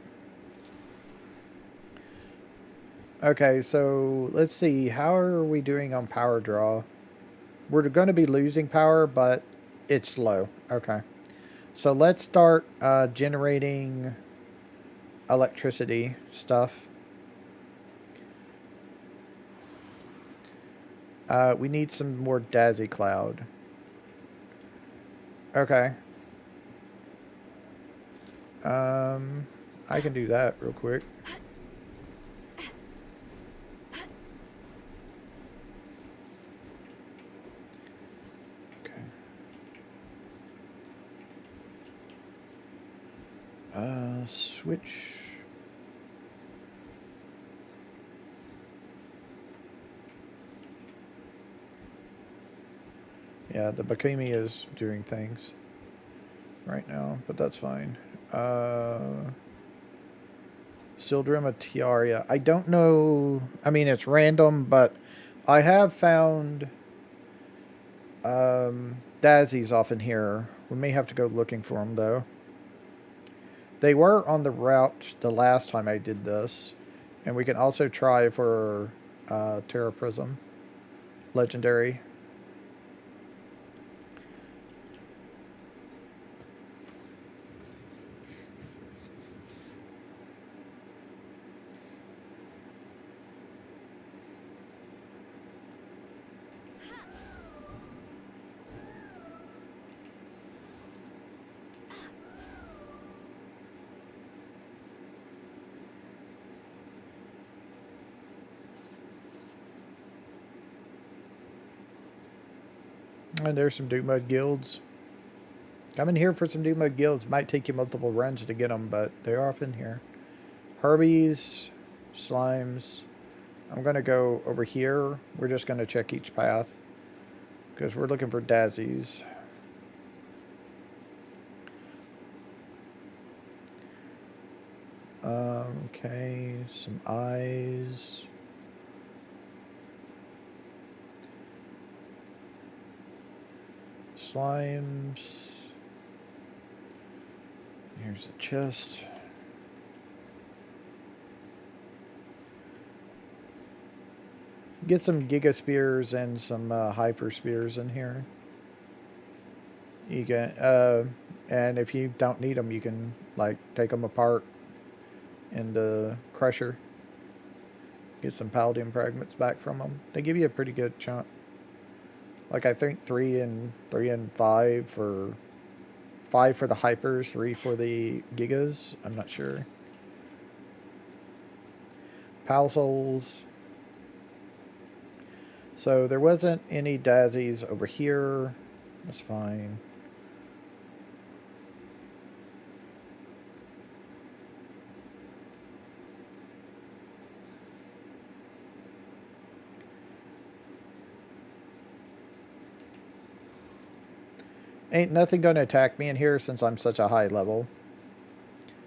Okay, so let's see. How are we doing on power draw? We're going to be losing power, but it's slow. Okay. So let's start generating electricity stuff. We need some more Daisy Cloud. Okay. I can do that real quick. Okay. Switch. Yeah, the Bakimi is doing things right now, but that's fine. Sildrima Tiaria. I don't know. I mean, it's random, but I have found daisies off in here. We may have to go looking for them, though. They were on the route the last time I did this. And we can also try for Terra Prism. Legendary. And there's some Doom Mud guilds. Come in here for some Doom Mud guilds. Might take you multiple runs to get them, but they're off in here. Herbies, slimes. I'm going to go over here. We're just going to check each path because we're looking for daisies. Okay, some eyes. Slimes. Here's a chest. Get some Giga Spears and some Hyper Spears in here. You can, and if you don't need them, you can like take them apart in the crusher. Get some Paladin fragments back from them. They give you a pretty good chunk. Like I think 3 and 5 for 5 for the hypers, 3 for the gigas. I'm not sure. Pal souls. So there wasn't any daisies over here. That's fine. Ain't nothing going to attack me in here since I'm such a high level.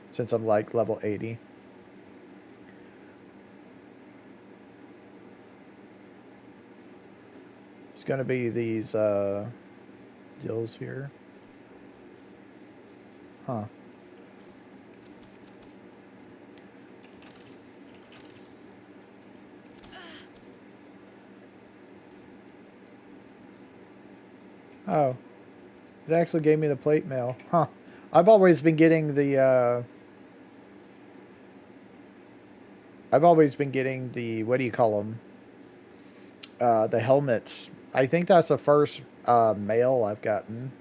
Since I'm like level 80. It's going to be these deals here. Huh. Oh. It actually gave me the plate mail. Huh. I've always been getting the, what do you call them? The helmets. I think that's the first mail I've gotten.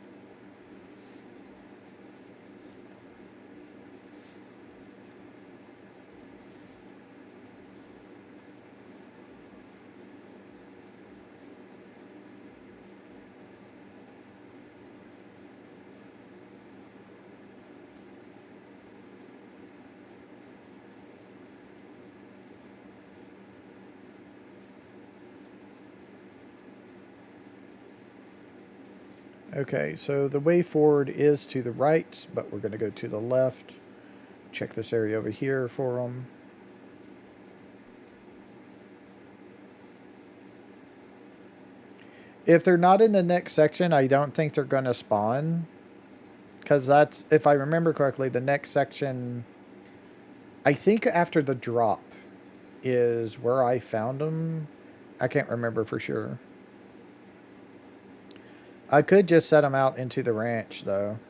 Okay, so the way forward is to the right, but we're going to go to the left. Check this area over here for them. If they're not in the next section, I don't think they're going to spawn. Because that's, if I remember correctly, the next section, I think after the drop is where I found them. I can't remember for sure. I could just set them out into the ranch, though.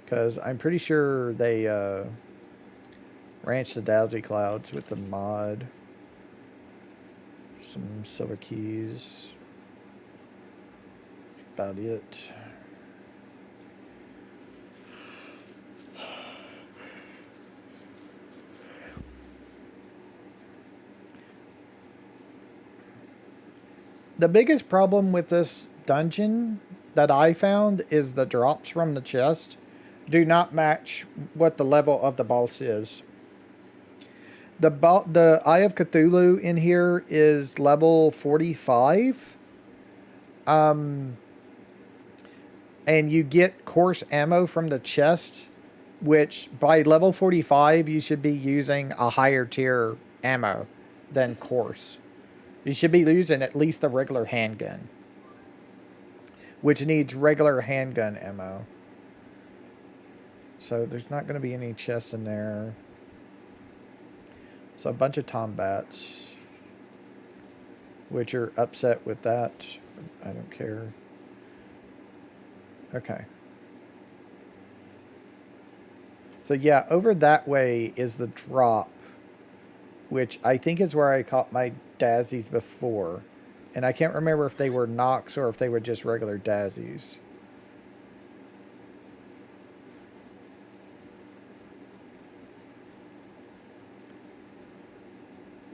Because I'm pretty sure they ranch the Dowsy Clouds with the mod. Some silver keys. About it. The biggest problem with this dungeon that I found is the drops from the chest do not match what the level of the boss is. The Eye of Cthulhu in here is level 45. And you get coarse ammo from the chest, which by level 45 you should be using a higher tier ammo than coarse. You should be using at least the regular handgun, which needs regular handgun ammo. So there's not going to be any chests in there. So a bunch of tombats, which are upset with that. I don't care. Okay. So yeah, over that way is the drop, which I think is where I caught my dazies before. And I can't remember if they were Nox or if they were just regular dazies.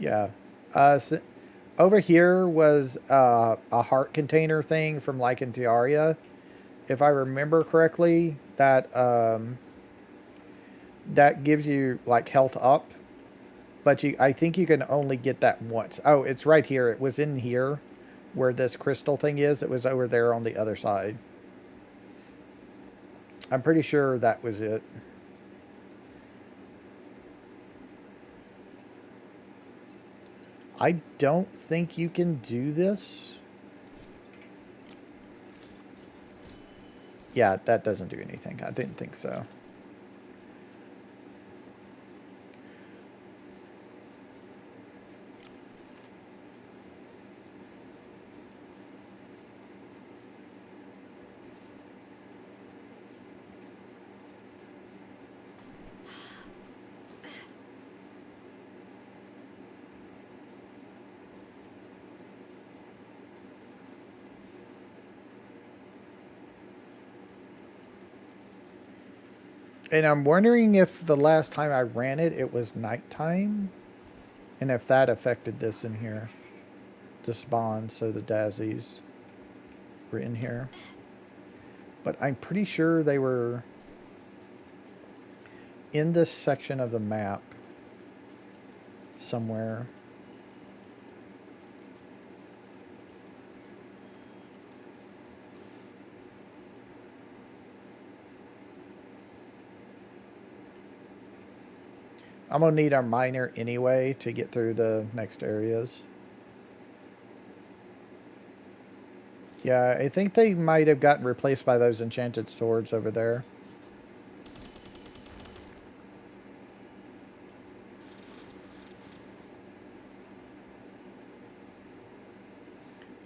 Yeah. So over here was a heart container thing from Lycan Tiaria. If I remember correctly, that that gives you like health up. But I think you can only get that once. Oh, it's right here. It was in here where this crystal thing is. It was over there on the other side. I'm pretty sure that was it. I don't think you can do this. Yeah, that doesn't do anything. I didn't think so. And I'm wondering if the last time I ran it, it was nighttime. And if that affected this in here. The spawn, so the dazies were in here. But I'm pretty sure they were in this section of the map somewhere. I'm going to need our miner anyway to get through the next areas. Yeah, I think they might have gotten replaced by those enchanted swords over there.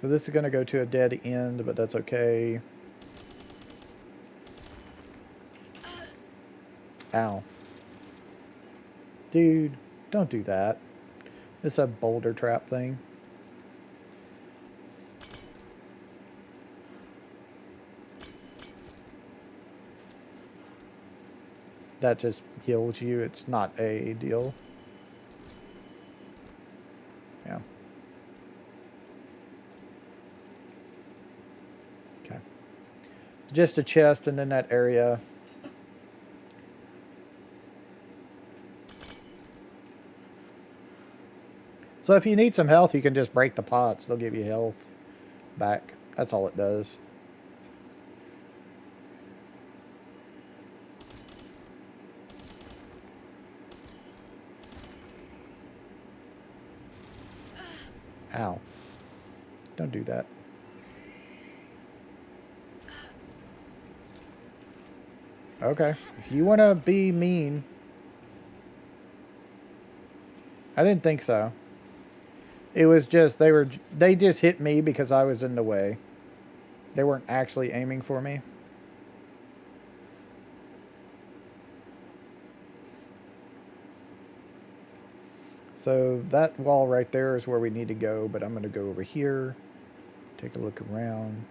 So this is going to go to a dead end, but that's okay. Ow. Dude, don't do that. It's a boulder trap thing. That just heals you. It's not a deal. Yeah. Okay. Just a chest and then that area. So if you need some health, you can just break the pots. They'll give you health back. That's all it does. Ow. Don't do that. Okay. If you want to be mean. I didn't think so. It was just, they just hit me because I was in the way. They weren't actually aiming for me. So that wall right there is where we need to go, but I'm going to go over here, take a look around.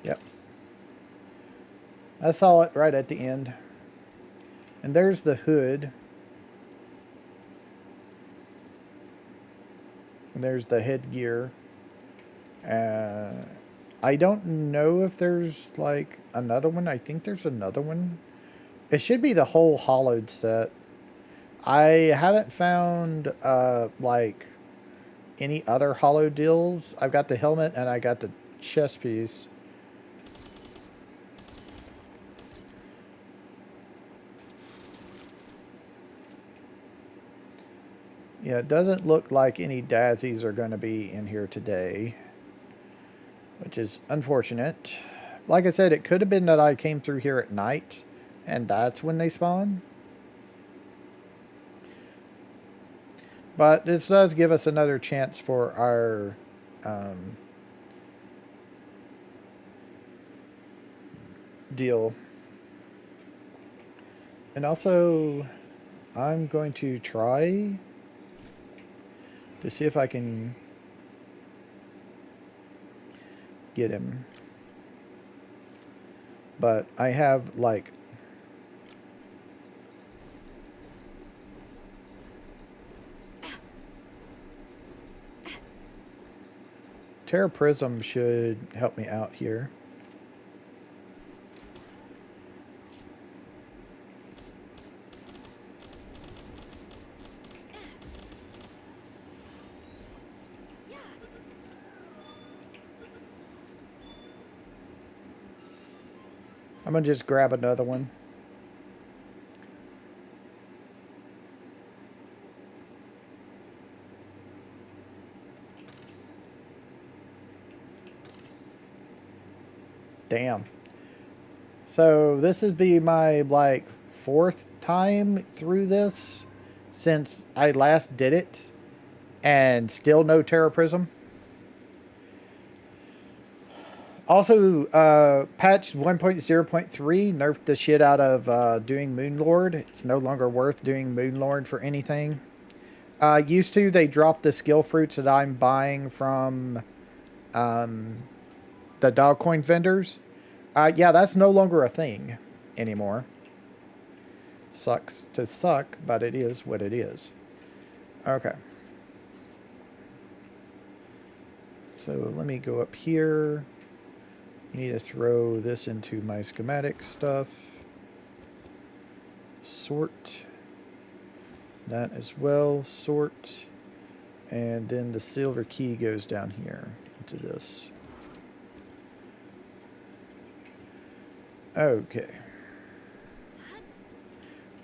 Yep. I saw it right at the end. And there's the hood. And there's the headgear. I don't know if there's like another one. I think there's another one. It should be the whole hollowed set. I haven't found like any other hollow deals. I've got the helmet and I got the chest piece. Yeah, it doesn't look like any daisies are going to be in here today, which is unfortunate. Like I said, it could have been that I came through here at night, and that's when they spawn. But this does give us another chance for our deal. And also, I'm going to try to see if I can get him. But I have, like, Terra Prism should help me out here. I'm going to just grab another one. Damn. So this would be my, like, 4th time through this since I last did it. And still no Terra Prism. Also, patch 1.0.3 nerfed the shit out of doing Moonlord. It's no longer worth doing Moonlord for anything. Used to, they dropped the skill fruits that I'm buying from the dog coin vendors. Yeah, that's no longer a thing anymore. Sucks to suck, but it is what it is. Okay. So let me go up here. Need to throw this into my schematic stuff. Sort. That as well. Sort. And then the silver key goes down here into this. Okay.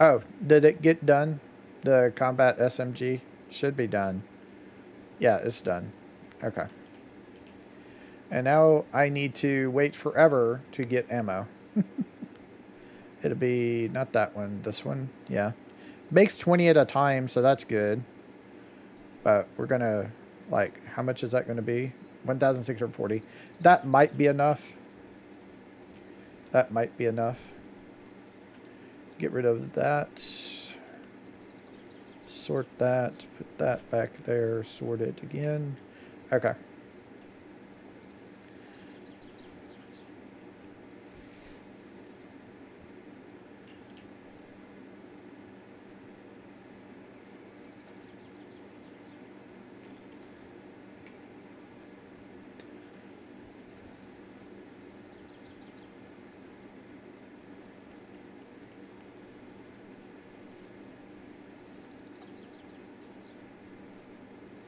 Oh, did it get done? The combat SMG should be done. Yeah, it's done. Okay. And now I need to wait forever to get ammo. It'll be not that one, this one. Yeah. Makes 20 at a time, so that's good. But we're going to, like, how much is that going to be? 1,640. That might be enough. That might be enough. Get rid of that. Sort that. Put that back there. Sort it again. Okay.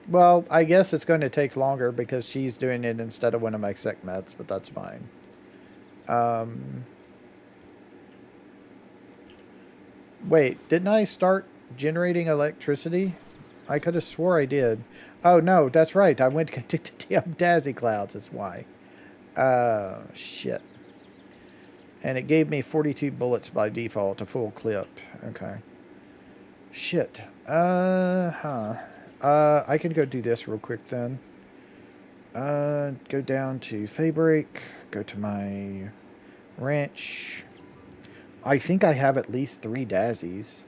Well, I guess it's going to take longer because she's doing it instead of one of my sec meds, but that's fine. Wait, didn't I start generating electricity? I could have swore I did. Oh, no, that's right. I went to damn Dazzy Clouds. That's why. Shit. And it gave me 42 bullets by default, a full clip. Okay. Shit. I can go do this real quick then. Go down to Fabric. Go to my ranch. I think I have at least 3 Dazzies.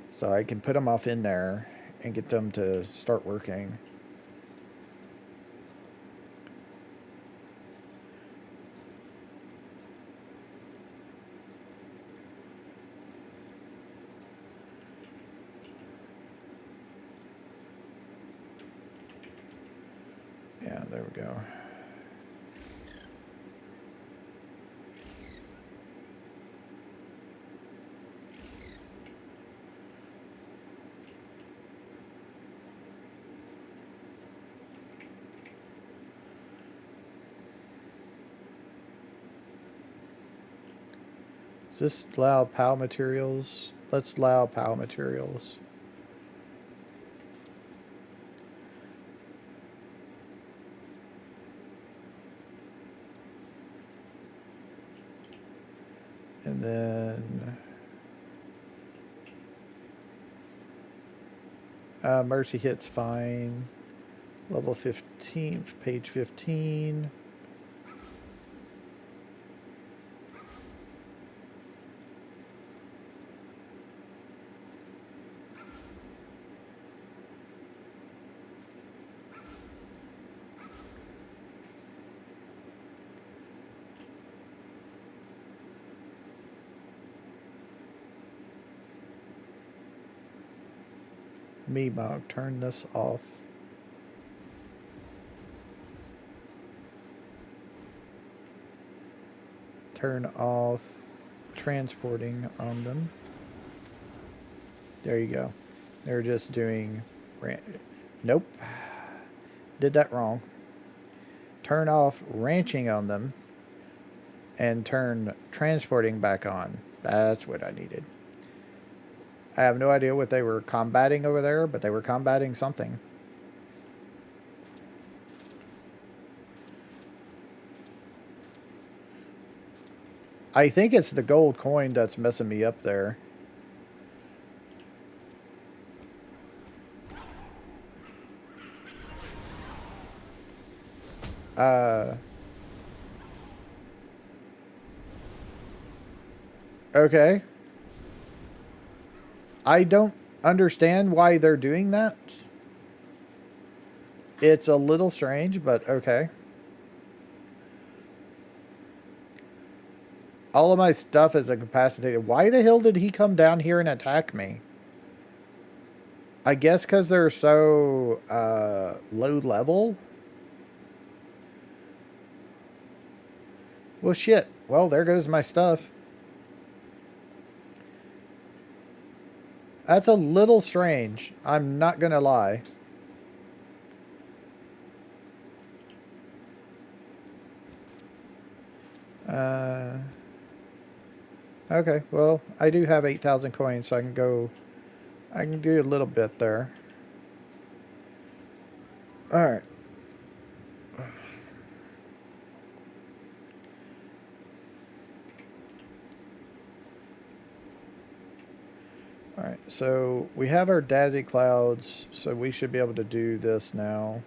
So I can put them off in there and get them to start working. Yeah, there we go. Is this allow POW materials? Let's allow POW materials. And then Mercy Hit's fine. Level 15, page 15. Mimog, turn this off. Turn off transporting on them. There you go. They're just doing... Nope. Did that wrong. Turn off ranching on them and turn transporting back on. That's what I needed. I have no idea what they were combating over there, but they were combating something. I think it's the gold coin that's messing me up there. Okay. I don't understand why they're doing that. It's a little strange, but okay. All of my stuff is incapacitated. Why the hell did he come down here and attack me? I guess because they're so low level. Well, shit. Well, there goes my stuff. That's a little strange. I'm not gonna lie. Okay, well, I do have 8,000 coins, so I can go... I can do a little bit there. Alright. Alright, so we have our Dazzy Clouds, so we should be able to do this now.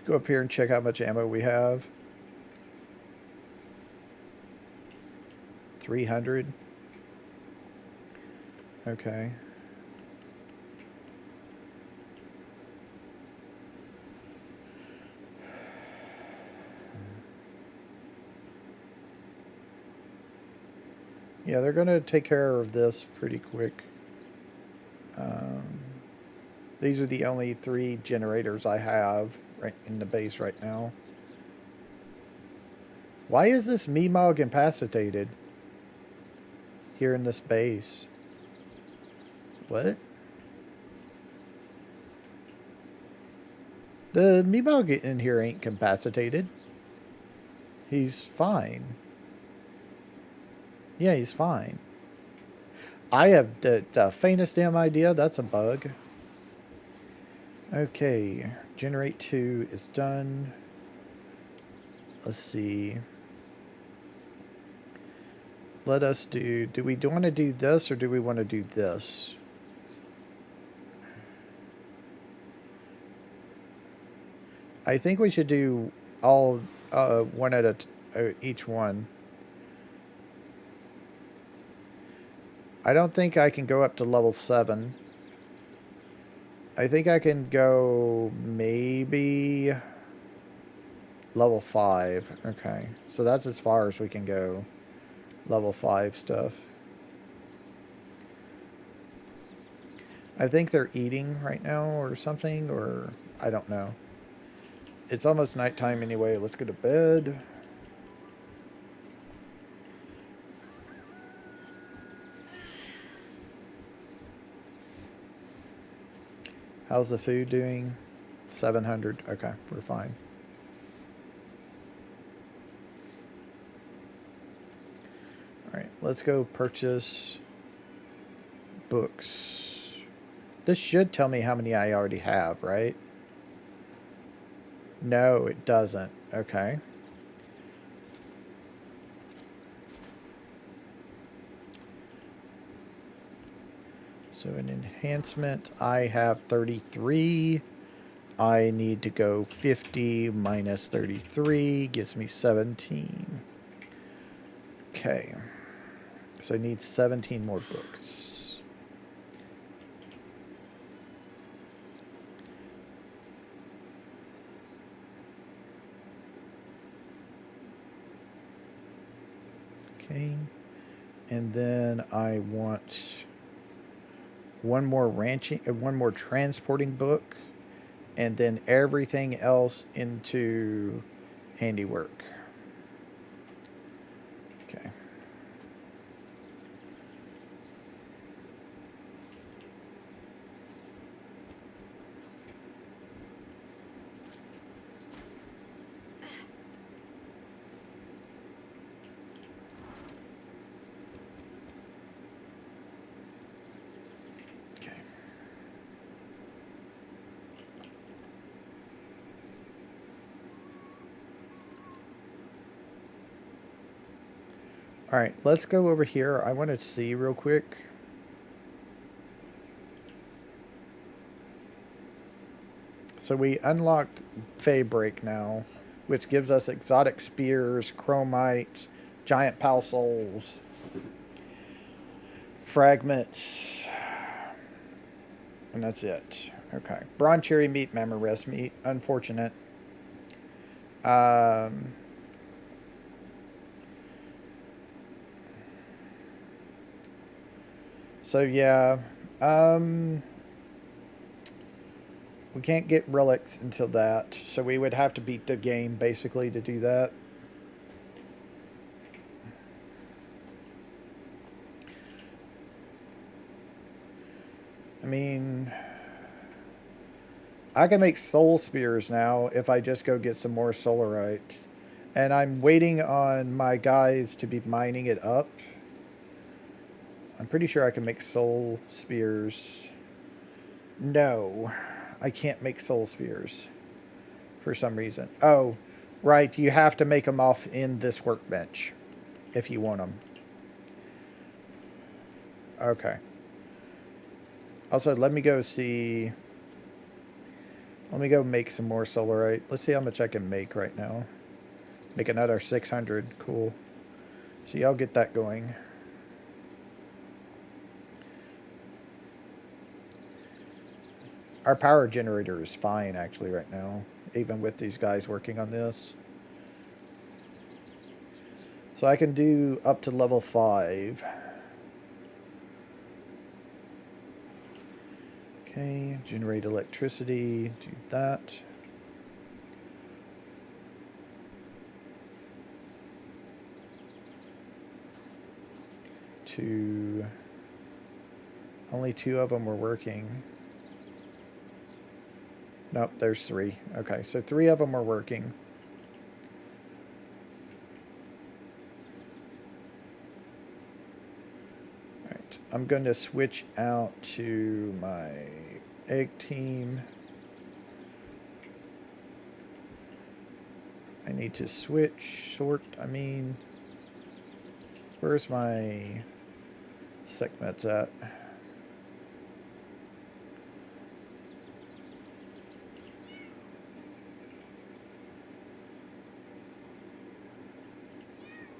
Go up here and check how much ammo we have. 300. Okay. Yeah, they're going to take care of this pretty quick. These are the only 3 generators I have right in the base right now. Why is this Mimog incapacitated here in this base? What? The Mimog in here ain't incapacitated. He's fine. Yeah, he's fine. I have the faintest damn idea that's a bug. Okay, generate 2 is done. Let's see. Let us do we want to do this or do we want to do this? I think we should do all one at each one. I don't think I can go up to level 7. I think I can go maybe level 5. Okay. So that's as far as we can go. Level 5 stuff. I think they're eating right now or something, or I don't know. It's almost nighttime anyway. Let's go to bed. How's the food doing? 700. Okay, we're fine. Alright, let's go purchase books. This should tell me how many I already have, right? No, it doesn't. Okay. So an enhancement, I have 33. I need to go 50 minus 33 gives me 17. Okay. So I need 17 more books. Okay. And then I want one more one more transporting book, and then everything else into handiwork. Okay. All right, let's go over here. I want to see real quick. So we unlocked Faybreak now, which gives us exotic spears, chromite, giant pal souls, fragments, and that's it. Okay. Bronze cherry meat, mammoth meat. Unfortunate. So yeah, We can't get relics until that, so we would have to beat the game basically to do that. I mean, I can make soul spears now if I just go get some more solarite. And I'm waiting on my guys to be mining it up. I'm pretty sure I can make soul spears. No, I can't make soul spears for some reason. Oh, right, you have to make them off in this workbench if you want them. Okay. Also, let me go see... Let me go make some more solarite. Let's see how much I can make right now. Make another 600. Cool. So y'all get that going. Our power generator is fine, actually, right now. Even with these guys working on this. So I can do up to level 5. Okay, generate electricity. Do that. Only 2 of them were working. Nope, there's 3. Okay, so 3 of them are working. Alright, I'm going to switch out to my egg team. I need to where's my segments at?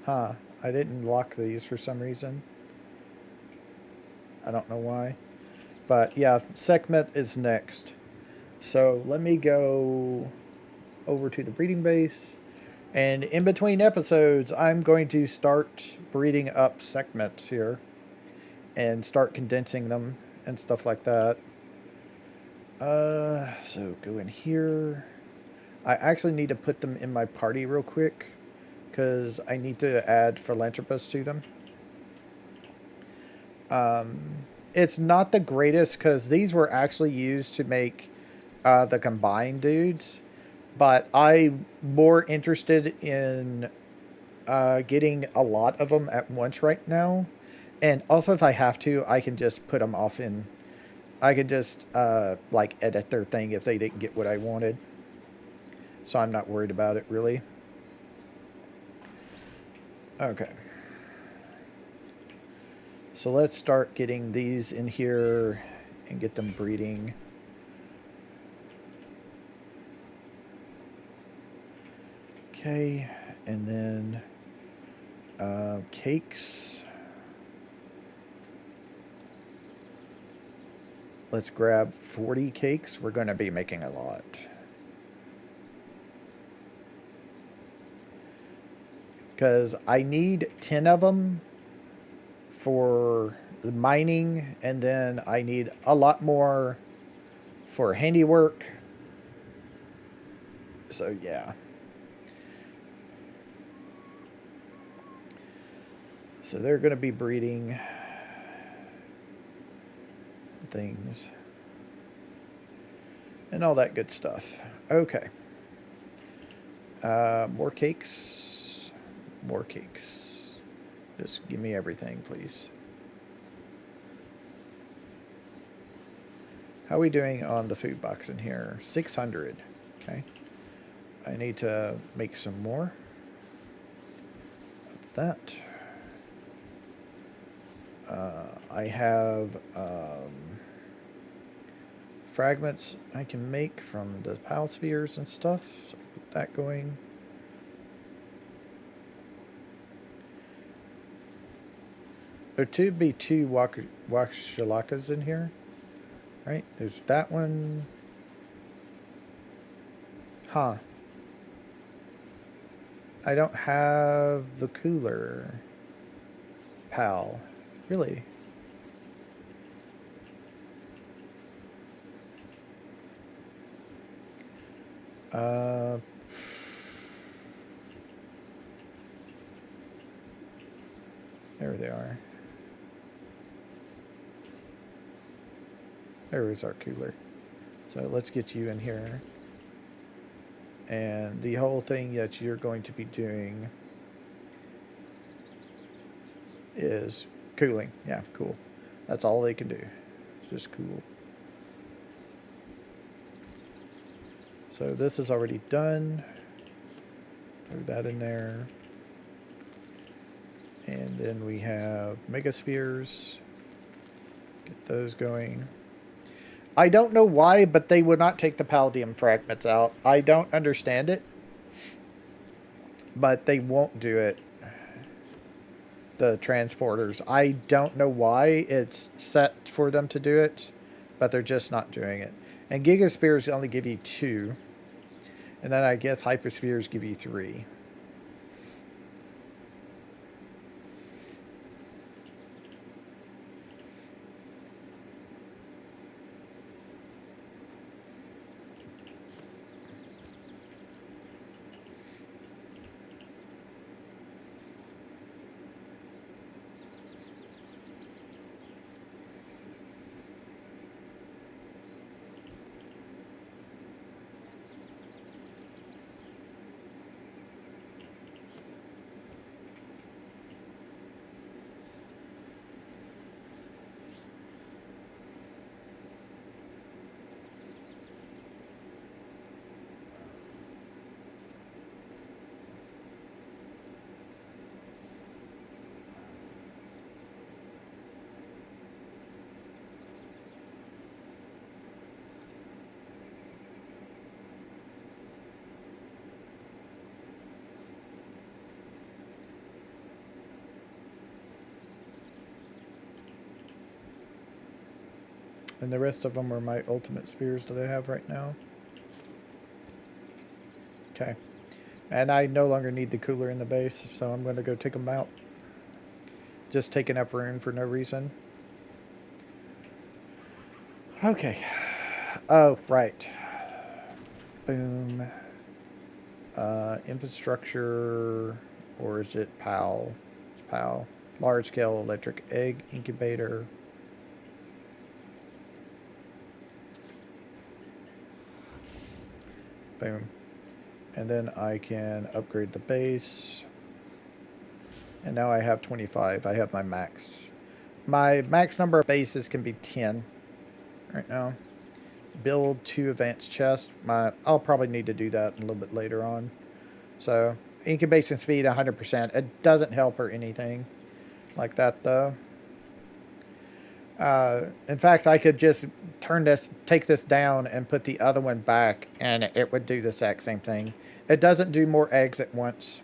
Huh, I didn't lock these for some reason. I don't know why. But yeah, segment is next. So let me go over to the breeding base. And in between episodes, I'm going to start breeding up segments here. And start condensing them and stuff like that. So go in here. I actually need to put them in my party real quick. Because I need to add philanthropists to them. It's not the greatest because these were actually used to make the combined dudes. But I'm more interested in getting a lot of them at once right now. And also if I have to, I can just put them off in... I can just like edit their thing if they didn't get what I wanted. So I'm not worried about it really. Okay. So let's start getting these in here and get them breeding. Okay, and then cakes. Let's grab 40 cakes. We're going to be making a lot. Because I need 10 of them for the mining, and then I need a lot more for handiwork. So yeah. So they're going to be breeding things and all that good stuff. Okay. More cakes. More cakes. Just give me everything, please. How are we doing on the food box in here? 600. Okay. I need to make some more of that. I have fragments I can make from the pal spheres and stuff. So get that going. There should be 2 wakshalakas in here. Right? There's that one. Huh. I don't have the cooler pal. Really? Uh, there they are. There is our cooler. So let's get you in here. And the whole thing that you're going to be doing is cooling. Yeah, cool. That's all they can do. It's just cool. So this is already done. Throw that in there. And then we have mega spheres. Get those going. I don't know why, but they would not take the palladium fragments out. I don't understand it. But they won't do it. The transporters. I don't know why it's set for them to do it, but they're just not doing it. And gigaspheres only give you 2. And then I guess hyperspheres give you 3. And the rest of them are my ultimate spears that I have right now. Okay. And I no longer need the cooler in the base, so I'm going to go take them out. Just taking up room for no reason. Okay. Oh, right. Boom. Infrastructure, or is it PAL? It's PAL. Large scale electric egg incubator. Boom. And then I can upgrade the base. And now I have 25. I have my max. My max number of bases can be 10 right now. Build 2 advanced chests. I'll probably need to do that a little bit later on. So, incubation speed 100%. It doesn't help or anything like that though. In fact, I could just take this down and put the other one back, and it would do the exact same thing. It doesn't do more eggs at once.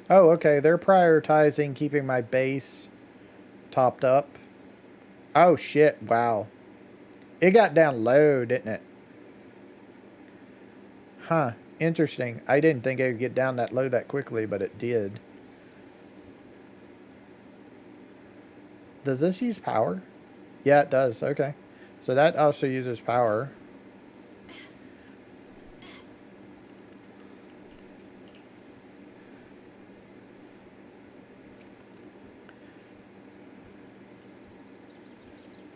Oh, okay. They're prioritizing keeping my base topped up. Oh, shit. Wow. It got down low, didn't it? Huh. Interesting. I didn't think it would get down that low that quickly, but it did. Does this use power? Yeah, it does. Okay. So that also uses power.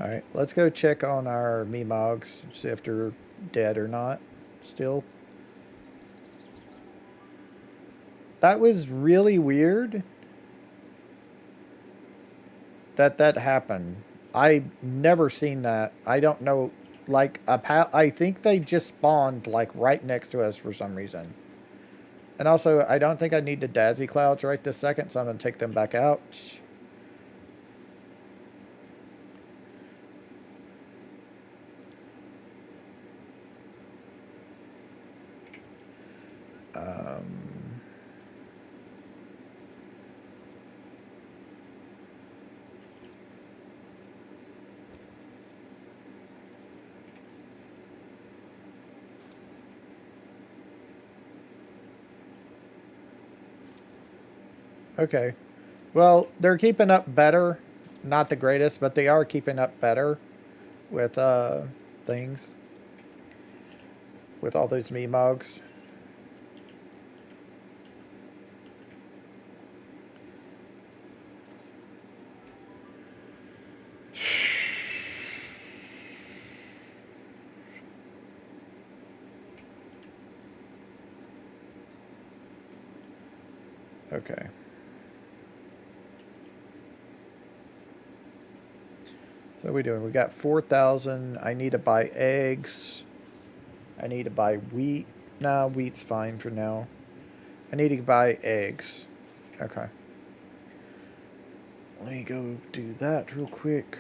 Alright, let's go check on our Mimogs, see if they're dead or not still. That was really weird that happened. I've never seen that. I don't know, like, I think they just spawned, like, right next to us for some reason. And also, I don't think I need the Dazzy Clouds right this second, so I'm going to take them back out. Okay. Well, they're keeping up better. Not the greatest, but they are keeping up better with things. With all those Mimogs. Okay. So what are we doing? We got 4,000. I need to buy eggs. I need to buy wheat. Nah, wheat's fine for now. I need to buy eggs. Okay. Let me go do that real quick.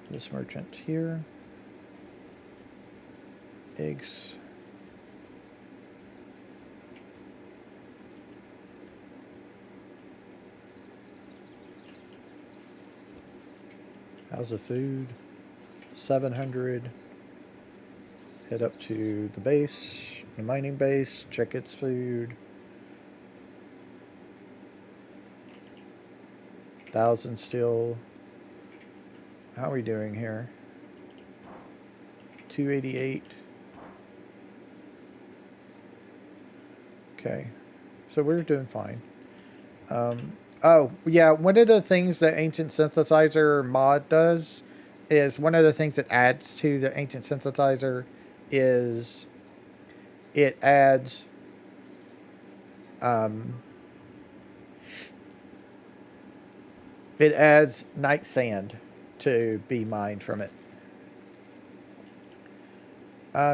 This merchant here. Eggs. How's the food? 700. Head up to the base, the mining base, check its food. 1,000 still. How are we doing here? 288. Okay. So we're doing fine. Oh, yeah, one of the things that Ancient Synthesizer mod does is one of the things that adds to the Ancient Synthesizer is it adds night sand to be mined from it.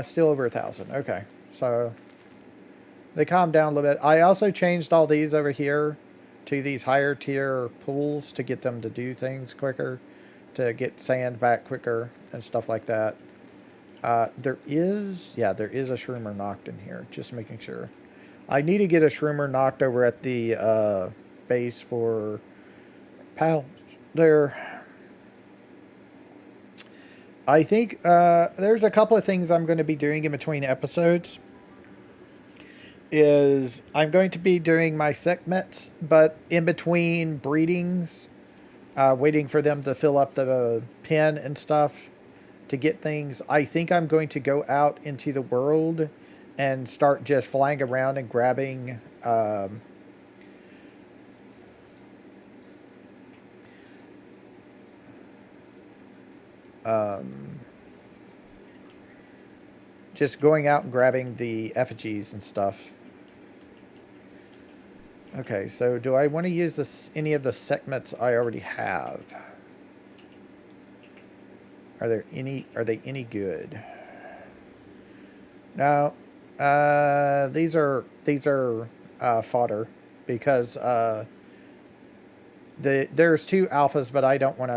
Still over 1,000. Okay, so they calmed down a little bit. I also changed all these over here to these higher tier pools to get them to do things quicker, to get sand back quicker and stuff like that. There is a shroomer knocked in here. Just making sure. I need to get a shroomer knocked over at the base for pals. There. I think there's a couple of things I'm going to be doing in between episodes. Is I'm going to be doing my segments, but in between breedings, waiting for them to fill up the pen and stuff to get things. I think I'm going to go out into the world and start just flying around and grabbing just going out and grabbing the effigies and stuff. Okay, so do I want to use this any of the segments I already have? Are they any good? No. These are fodder because there's 2 alphas, but I don't want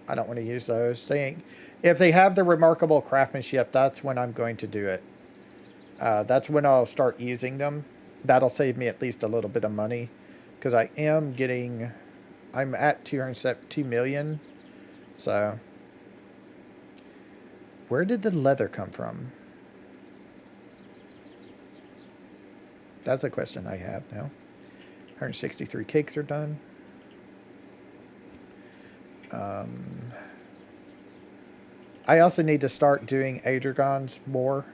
to use those. If they have the remarkable craftsmanship, that's when I'm going to do it. That's when I'll start using them. That'll save me at least a little bit of money because I'm at 202 million. So where did the leather come from? That's a question I have now. 163 cakes are done. I also need to start doing Adragons more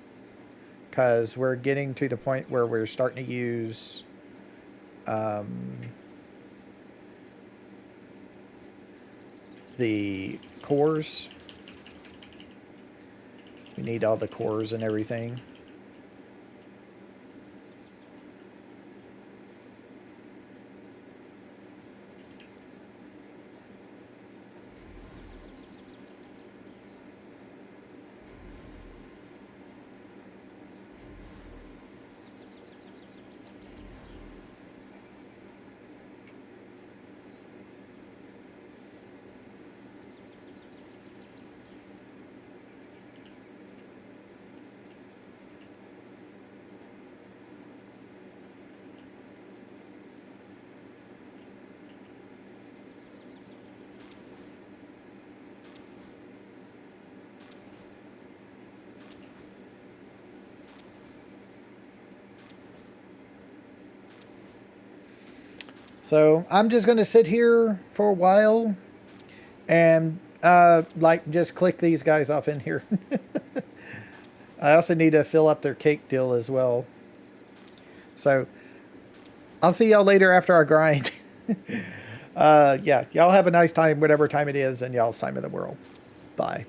because we're getting to the point where we're starting to use the cores. We need all the cores and everything. So I'm just going to sit here for a while and like just click these guys off in here. I also need to fill up their cake deal as well. So I'll see y'all later after our grind. Yeah, y'all have a nice time, whatever time it is in y'all's time of the world. Bye.